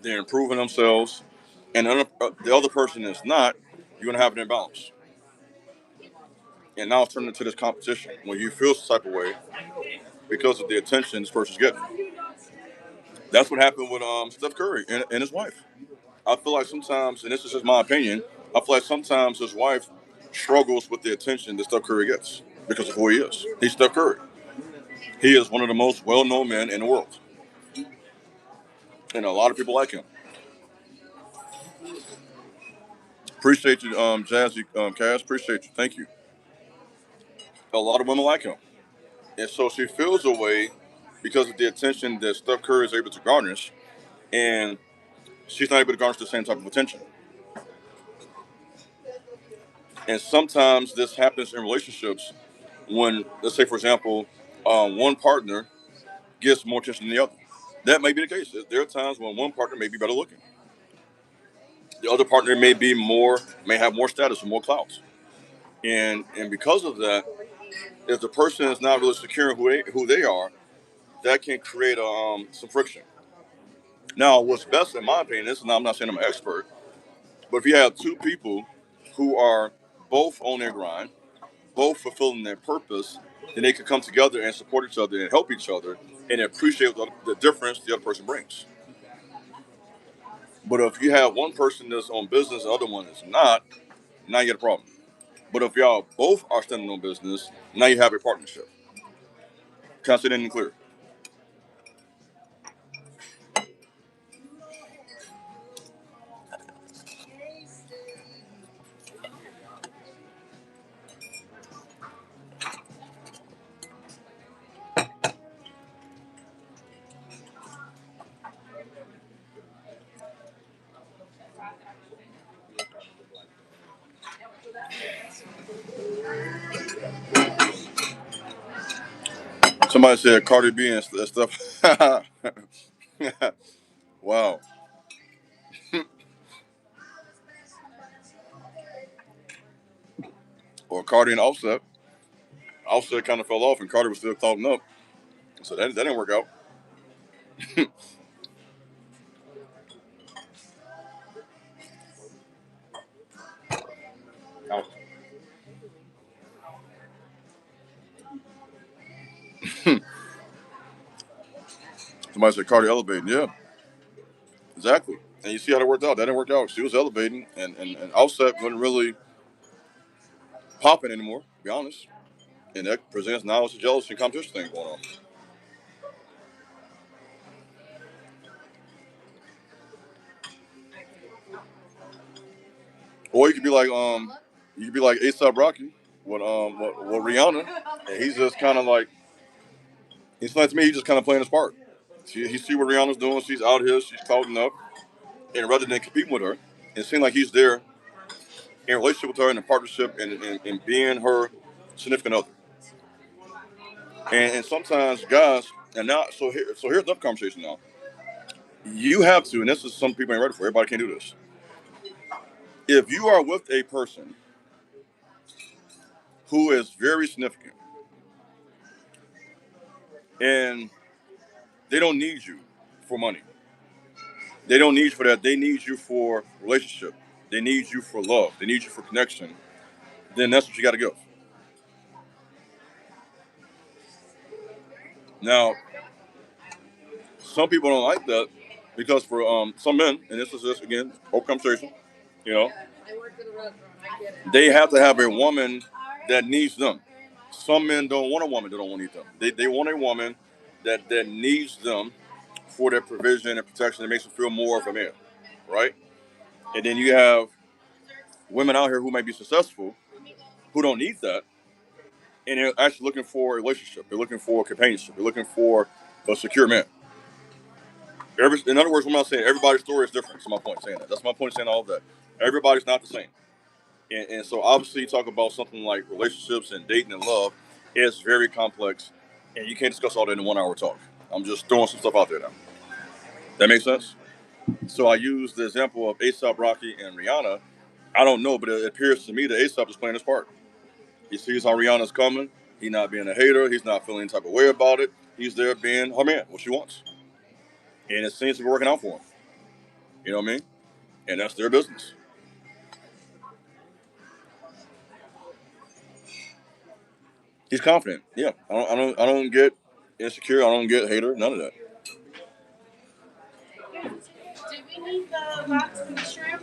they're improving themselves, and the other person is not, you're gonna have an imbalance. And now it's turning into this competition when you feel some type of way because of the attention this person's getting. That's what happened with Steph Curry and his wife. I feel like sometimes, and this is just my opinion, I feel like sometimes his wife struggles with the attention that Steph Curry gets because of who he is. He's Steph Curry. He is one of the most well-known men in the world, and a lot of people like him. Appreciate you, Jazzy Cash. Appreciate you. Thank you. A lot of women like him, and so she feels a way because of the attention that Steph Curry is able to garnish, and she's not able to garnish the same type of attention. And sometimes this happens in relationships when, let's say, for example, one partner gets more attention than the other. That may be the case. There are times when one partner may be better looking. The other partner may have more status or more clout. And because of that, if the person is not really secure in who they are, that can create some friction. Now, what's best in my opinion, I'm not saying I'm an expert, but if you have two people who are both on their grind, both fulfilling their purpose, then they can come together and support each other and help each other and appreciate the difference the other person brings. But if you have one person that's on business, the other one is not, now you get a problem. But if y'all both are standing on business, now you have a partnership. Can I say that in clear? Somebody said Cardi B and stuff. Wow. Or Cardi and Offset. Offset kind of fell off and Cardi was still clogging up. So that didn't work out. Somebody said Cardi elevating. Yeah, exactly. And you see how that worked out. That didn't work out. She was elevating, and Offset wasn't really popping anymore, to be honest. And that presents now it's a jealousy and competition thing going on. Or you could be like ASAP Rocky with Rihanna, and he's just kind of like it's like to me he's just kind of playing his part. He see what Rihanna's doing. She's out here. She's clouding up, and rather than competing with her, it seems like he's there in a relationship with her in a partnership and being her significant other. And sometimes guys, and now here's another conversation now. You have to, and this is some people ain't ready for. Everybody can't do this. If you are with a person who is very significant and they don't need you for money, they don't need you for that. They need you for relationship. They need you for love. They need you for connection. Then that's what you got to give. Now, some people don't like that because for some men, and this is just again open conversation, you know, they have to have a woman that needs them. Some men don't want a woman that don't need them. They want a woman that needs them for their provision and protection. That makes them feel more of a man. right? And then you have women out here who might be successful, who don't need that, and they're actually looking for a relationship. They're looking for companionship. They're looking for a secure man. In other words, what I'm saying, everybody's story is different. That's my point saying that. That's my point saying all of that. Everybody's not the same. And so obviously you talk about something like relationships and dating and love, it's very complex, and you can't discuss all that in a 1 hour talk. I'm just throwing some stuff out there now. That makes sense? So I use the example of A$AP Rocky and Rihanna. I don't know, but it appears to me that A$AP is playing his part. He sees how Rihanna's coming. He's not being a hater. He's not feeling any type of way about it. He's there being her man, what she wants. And it seems to be working out for him. You know what I mean? And that's their business. He's confident. Yeah. I don't get insecure. I don't get hater. None of that. Do we need the box for the shrimp?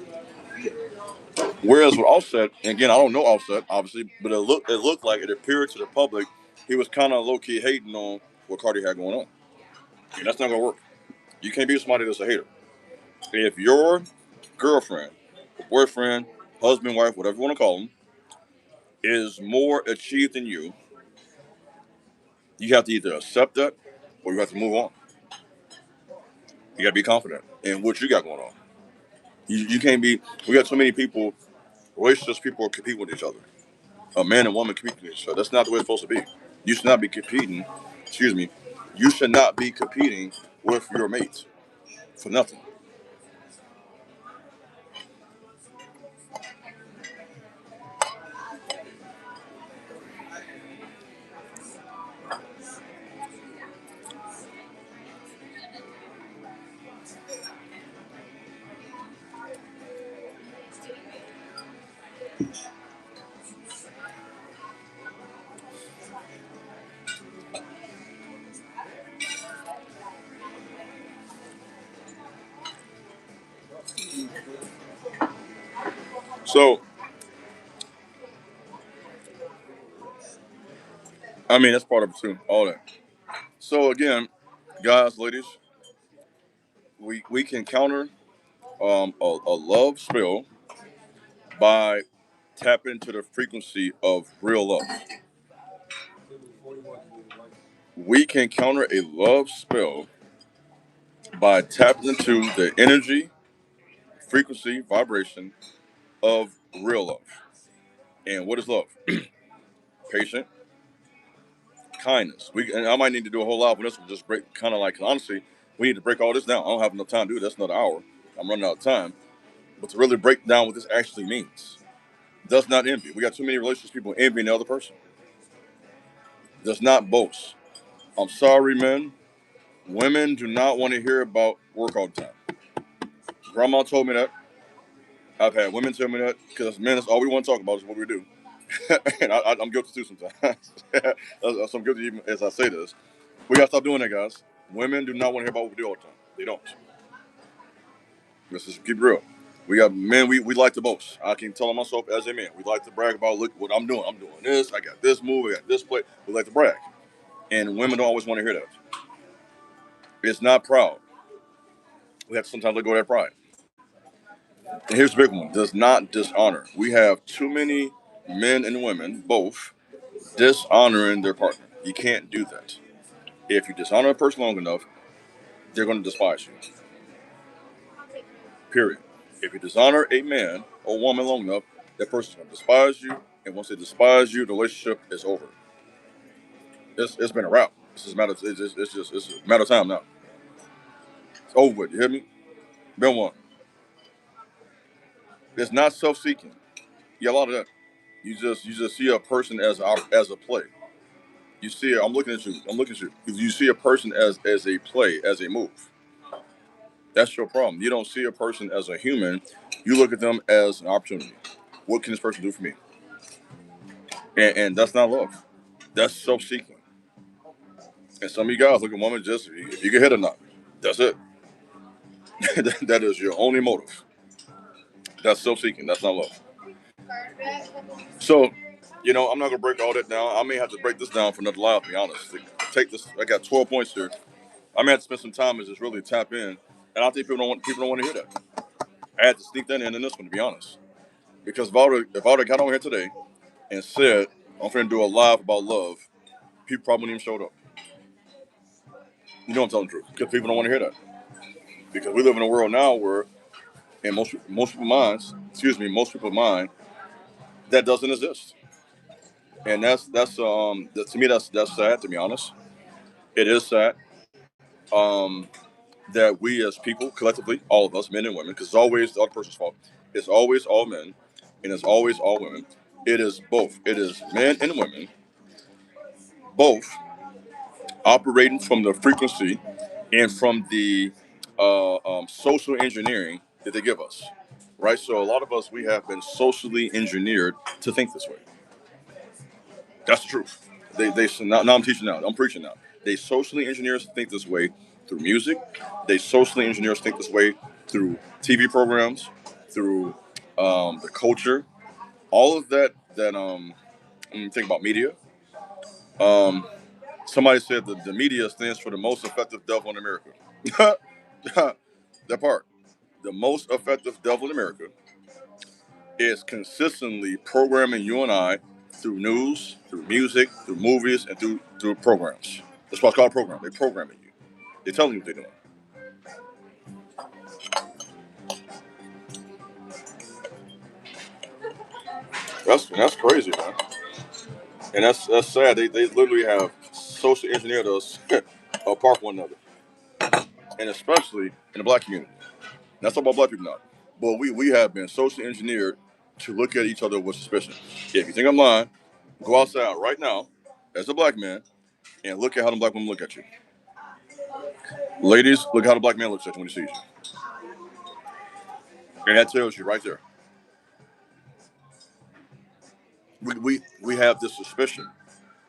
Whereas with Offset, and again, I don't know Offset, obviously, but it looked like it appeared to the public he was kind of low key hating on what Cardi had going on. And that's not gonna work. You can't be somebody that's a hater. If your girlfriend, boyfriend, husband, wife, whatever you want to call them, is more achieved than you have to either accept that or you have to move on. You got to be confident in what you got going on. You can't be. We got so many people, relationships, people compete with each other. A man and woman compete with each other. That's not the way it's supposed to be. You should not be competing. Excuse me. You should not be competing with your mate for nothing. So, I mean, that's part of it too. All that. So again, guys, ladies, we can counter a love spell by tapping into the frequency of real love. We can counter a love spell by tapping into the energy, frequency, vibration of real love. And what is love? Patient, kindness. And I might need to do a whole lot on this one. Just break, kind of like, honestly, we need to break all this down. I don't have enough time to do it. That's another hour. I'm running out of time. But to really break down what this actually means, does not envy. We got too many relationships people envying the other person. Does not boast. I'm sorry, men. Women do not want to hear about work all the time. Grandma told me that. I've had women tell me that because men, that's all we want to talk about is what we do. And I'm guilty too sometimes. So I'm guilty even as I say this. We gotta stop doing that, guys. Women do not want to hear about what we do all the time. They don't. Let's just keep it real. We got men. We like to boast. I can tell myself as a man. We like to brag about look what I'm doing. I'm doing this. I got this move. I got this play. We like to brag, and women don't always want to hear that. It's not proud. We have to sometimes let go of that pride. And here's the big one: does not dishonor. We have too many men and women both dishonoring their partner. You can't do that. If you dishonor a person long enough, they're going to despise you. Period. If you dishonor a man or woman long enough, that person's going to despise you. And once they despise you, the relationship is over. It's been a wrap. It's just a matter. It's a matter of time now. It's over with. You hear me? Been one. It's not self-seeking. Yeah, a lot of that. You just see a person as a play. You see it. I'm looking at you. I'm looking at you. You see a person as a play, as a move. That's your problem. You don't see a person as a human. You look at them as an opportunity. What can this person do for me? And that's not love. That's self-seeking. And some of you guys look at women just if you get hit or not. That's it. That is your only motive. That's self-seeking. That's not love. So, I'm not gonna break all that down. I may have to break this down for another live. To be honest, to take this. I got 12 points here. I may have to spend some time and just really tap in. And I think people don't want to hear that. I had to sneak that in this one, to be honest. Because if I would have got on here today and said, I'm going to do a live about love, people probably wouldn't even showed up. You know I'm telling the truth. Because people don't want to hear that. Because we live in a world now where, in most people's minds, most people's mind, that doesn't exist. And to me, that's sad, to be honest. It is sad. Um, that we as people, collectively, all of us, men and women, because it's always the other person's fault. It's always all men, and it's always all women. It is both. It is men and women, both operating from the frequency and from the social engineering that they give us, right? So a lot of us, we have been socially engineered to think this way. That's the truth. They now I'm teaching now. I'm preaching now. They socially engineer us to think this way through music. They socially engineer us to think this way through TV programs, through the culture, all of that. When you think about media, um, somebody said that the media stands for the most effective devil in America. That part, the most effective devil in America, is consistently programming you and I through news, through music, through movies, and through programs. That's why it's called a program. They're programming you. They're telling you what they're doing. That's crazy, man. And that's sad. They literally have social engineered us apart from one another, and especially in the black community. That's all about black people now. But we have been socially engineered to look at each other with suspicion. If you think I'm lying, go outside right now as a black man and look at how the black women look at you. Ladies, look how the black man looks at you when he sees you. And that tells you right there. We have this suspicion.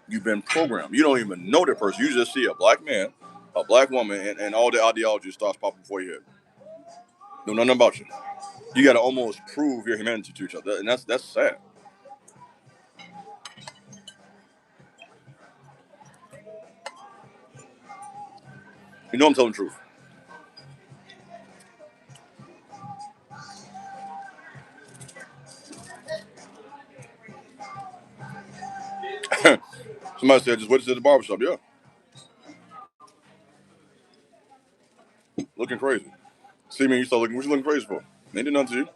You've been programmed. You don't even know that person. You just see a black man, a black woman, and all the ideology starts popping before your head. Know nothing about you. You got to almost prove your humanity to each other, and that's sad. You know I'm telling the truth. Somebody said just witness at the barbershop. Yeah, looking crazy. See me, you start looking. What you looking crazy for? They did nothing to you.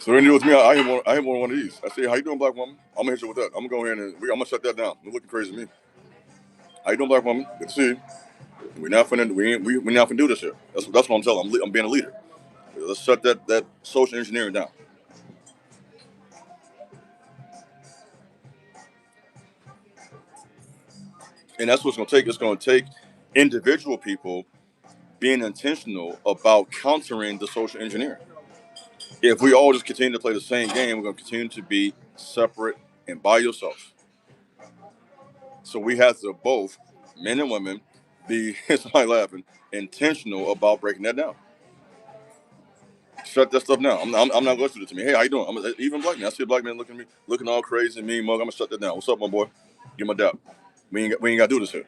So they knew it was me. I hit one of these. I said, "How you doing, black woman?" I'm gonna hit you with that. I'm gonna go ahead and I'm gonna shut that down. You're looking crazy to me. How you doing, black woman? Good to see you. We not finna do this here. That's what I'm telling. I'm being a leader. Let's shut that social engineering down. And that's what's gonna take. It's gonna take individual people being intentional about countering the social engineering. If we all just continue to play the same game, we're gonna continue to be separate and by yourself. So we have to both, men and women, be somebody laughing, intentional about breaking that down. Shut that stuff down. I'm not going to do it to me. Hey, how you doing? Even black man. I see a black man looking at me, looking all crazy and mean mug. I'm gonna shut that down. What's up, my boy? Give my dap. We ain't got to do this here.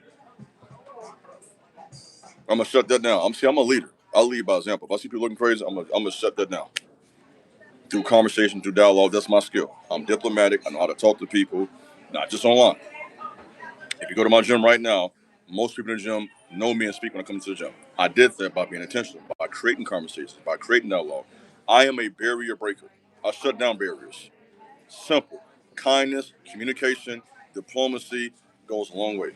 I'm gonna shut that down. I'm a leader. I lead by example. If I see people looking crazy, I'm gonna shut that down. Through conversation, through dialogue, that's my skill. I'm diplomatic. I know how to talk to people, not just online. If you go to my gym right now, most people in the gym know me and speak when I come to the gym. I did that by being intentional, by creating conversations, by creating dialogue. I am a barrier breaker. I shut down barriers. Simple. Kindness, communication, diplomacy goes a long way.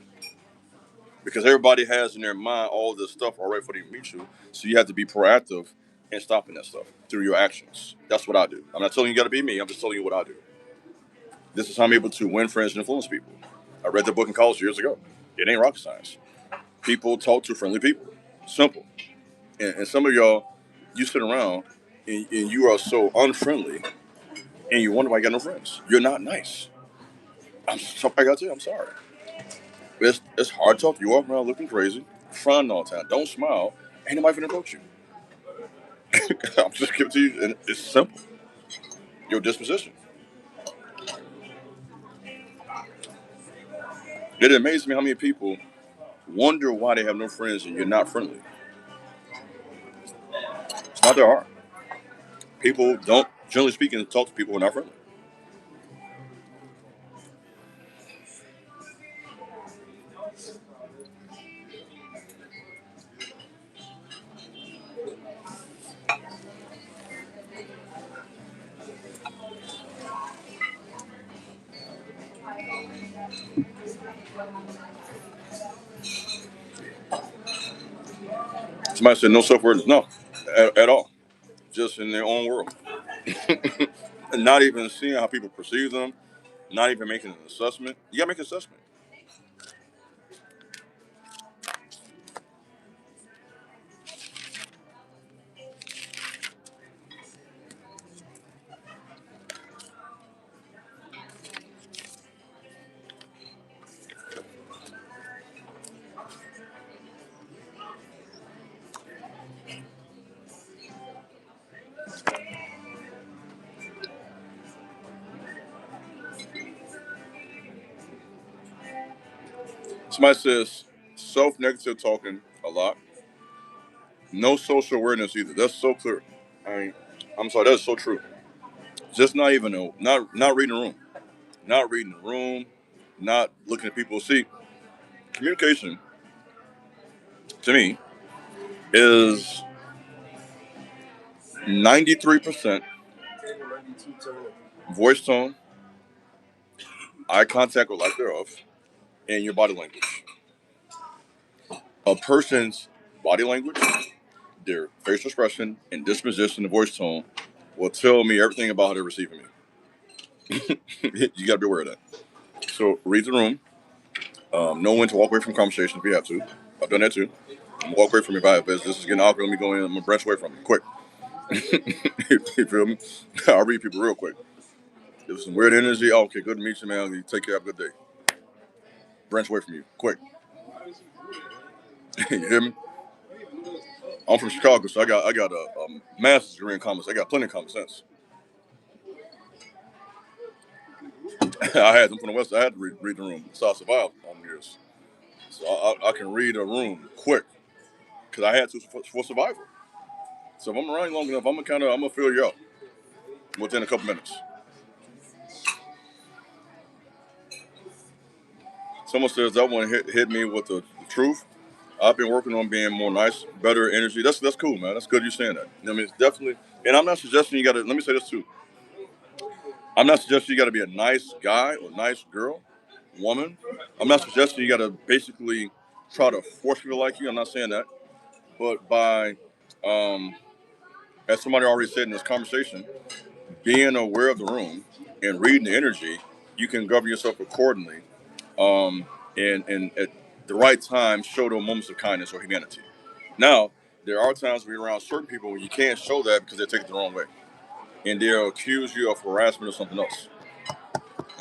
Because everybody has in their mind all this stuff already before they meet you. So you have to be proactive in stopping that stuff through your actions. That's what I do. I'm not telling you got to be me. I'm just telling you what I do. This is how I'm able to win friends and influence people. I read the book in college years ago. It ain't rocket science. People talk to friendly people. Simple. And some of y'all, you sit around and you are so unfriendly and you wonder why you got no friends. You're not nice. I got to tell you, I'm sorry. It's hard to talk. You walk around looking crazy, frowning all the time. Don't smile. Ain't nobody finna approach you. I'm just giving it to you, and it's simple. Your disposition. It amazes me how many people wonder why they have no friends and you're not friendly. It's not that hard. People don't, generally speaking, talk to people who are not friendly. Somebody said no self-awareness. No, at all. Just in their own world. And not even seeing how people perceive them, not even making an assessment. You gotta make an assessment. Somebody says self-negative talking a lot. No social awareness either. That's so clear. I mean, I'm sorry, that's so true. Just not even not reading the room. Not reading the room, not looking at people. See, communication to me is 93% voice tone, eye contact or lack thereof, and your body language. A person's body language, their facial expression, and disposition and voice tone will tell me everything about how they're receiving me. You got to be aware of that. So read the room. Know when to walk away from conversation if you have to. I've done that too. I'm gonna walk away from your vibe. This is getting awkward. Let me go in. I'm gonna branch away from it quick. You feel me? I'll read people real quick. If there's some weird energy, oh, okay, good to meet you, man. You take care. Have a good day. Branch away from you quick. You hear me? I'm from Chicago, so I got a master's degree in common sense. I got plenty of common sense. I had them from the West. I had to read the room. So I survived on years. So I can read a room quick because I had to for survival. So if I'm around you long enough, I'm gonna fill you out within a couple minutes. Someone says that one hit me with the truth. I've been working on being more nice, better energy. That's cool, man. That's good you saying that. I mean, it's definitely. And I'm not suggesting you got to. Let me say this too. I'm not suggesting you got to be a nice guy or nice girl, woman. I'm not suggesting you got to basically try to force people like you. I'm not saying that. But by, um, as somebody already said in this conversation, being aware of the room and reading the energy, you can govern yourself accordingly. Um, and at the right time, show those moments of kindness or humanity. Now, there are times when you're around certain people when you can't show that because they take it the wrong way, and they'll accuse you of harassment or something else.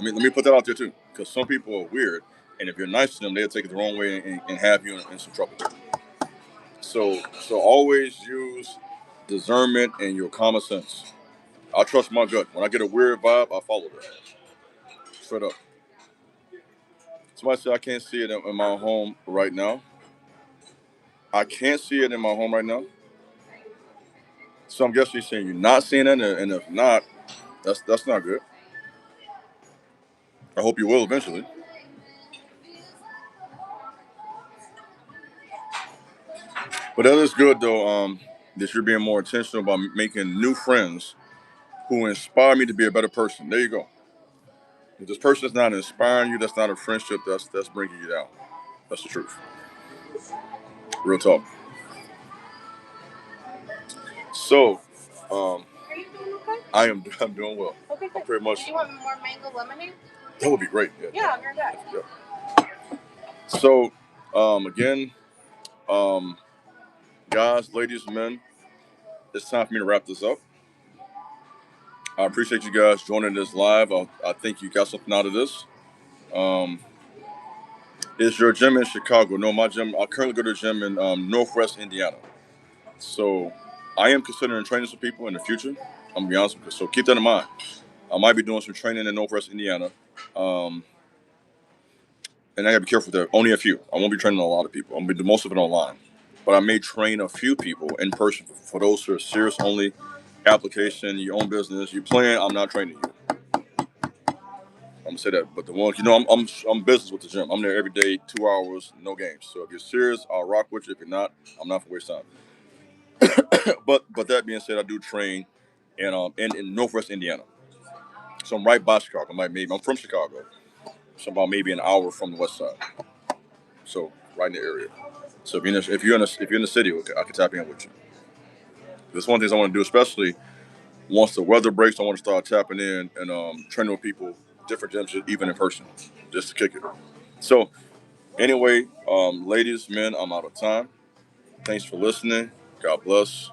Let me put that out there too, because some people are weird, and if you're nice to them, they'll take it the wrong way and have you in some trouble. So always use discernment and your common sense. I trust my gut. When I get a weird vibe, I follow that. Straight up. Somebody said I can't see it in my home right now. I can't see it in my home right now. So I'm guessing you're saying you're not seeing it, and if not, that's not good. I hope you will eventually. But that is good though. That you're being more intentional about making new friends who inspire me to be a better person. There you go. If this person is not inspiring you, that's not a friendship. That's bringing you down. That's the truth. Real talk. So, um, Are you doing okay? I'm doing well. Okay, I'm good. pretty much. Do you want more mango lemonade? That would be great. Yeah. Yeah, I'll grab that. Yeah. So, again, um, guys, ladies, men, it's time for me to wrap this up. I appreciate you guys joining this live. I think you got something out of this. Um, is your gym in Chicago? No, my gym. I currently go to the gym in Northwest Indiana. So I am considering training some people in the future. I'm gonna be honest with you. So keep that in mind. I might be doing some training in Northwest Indiana. Um, and I gotta be careful with that. Only a few. I won't be training a lot of people. I'm gonna do most of it online, but I may train a few people in person for those who are serious only application, your own business. You playing? I'm not training you. I'm gonna say that. But the ones, I'm business with the gym. I'm there every day, 2 hours, no games. So if you're serious, I'll rock with you. If you're not, I'm not gonna waste time. But that being said, I do train in Northwest Indiana. So I'm right by Chicago. I'm from Chicago. So about maybe an hour from the west side. So right in the area. So if you're in the city, okay, I can tap in with you. That's one of the things I want to do, especially once the weather breaks. I want to start tapping in and training with people, different gyms, even in person, just to kick it. So anyway, ladies, men, I'm out of time. Thanks for listening. God bless.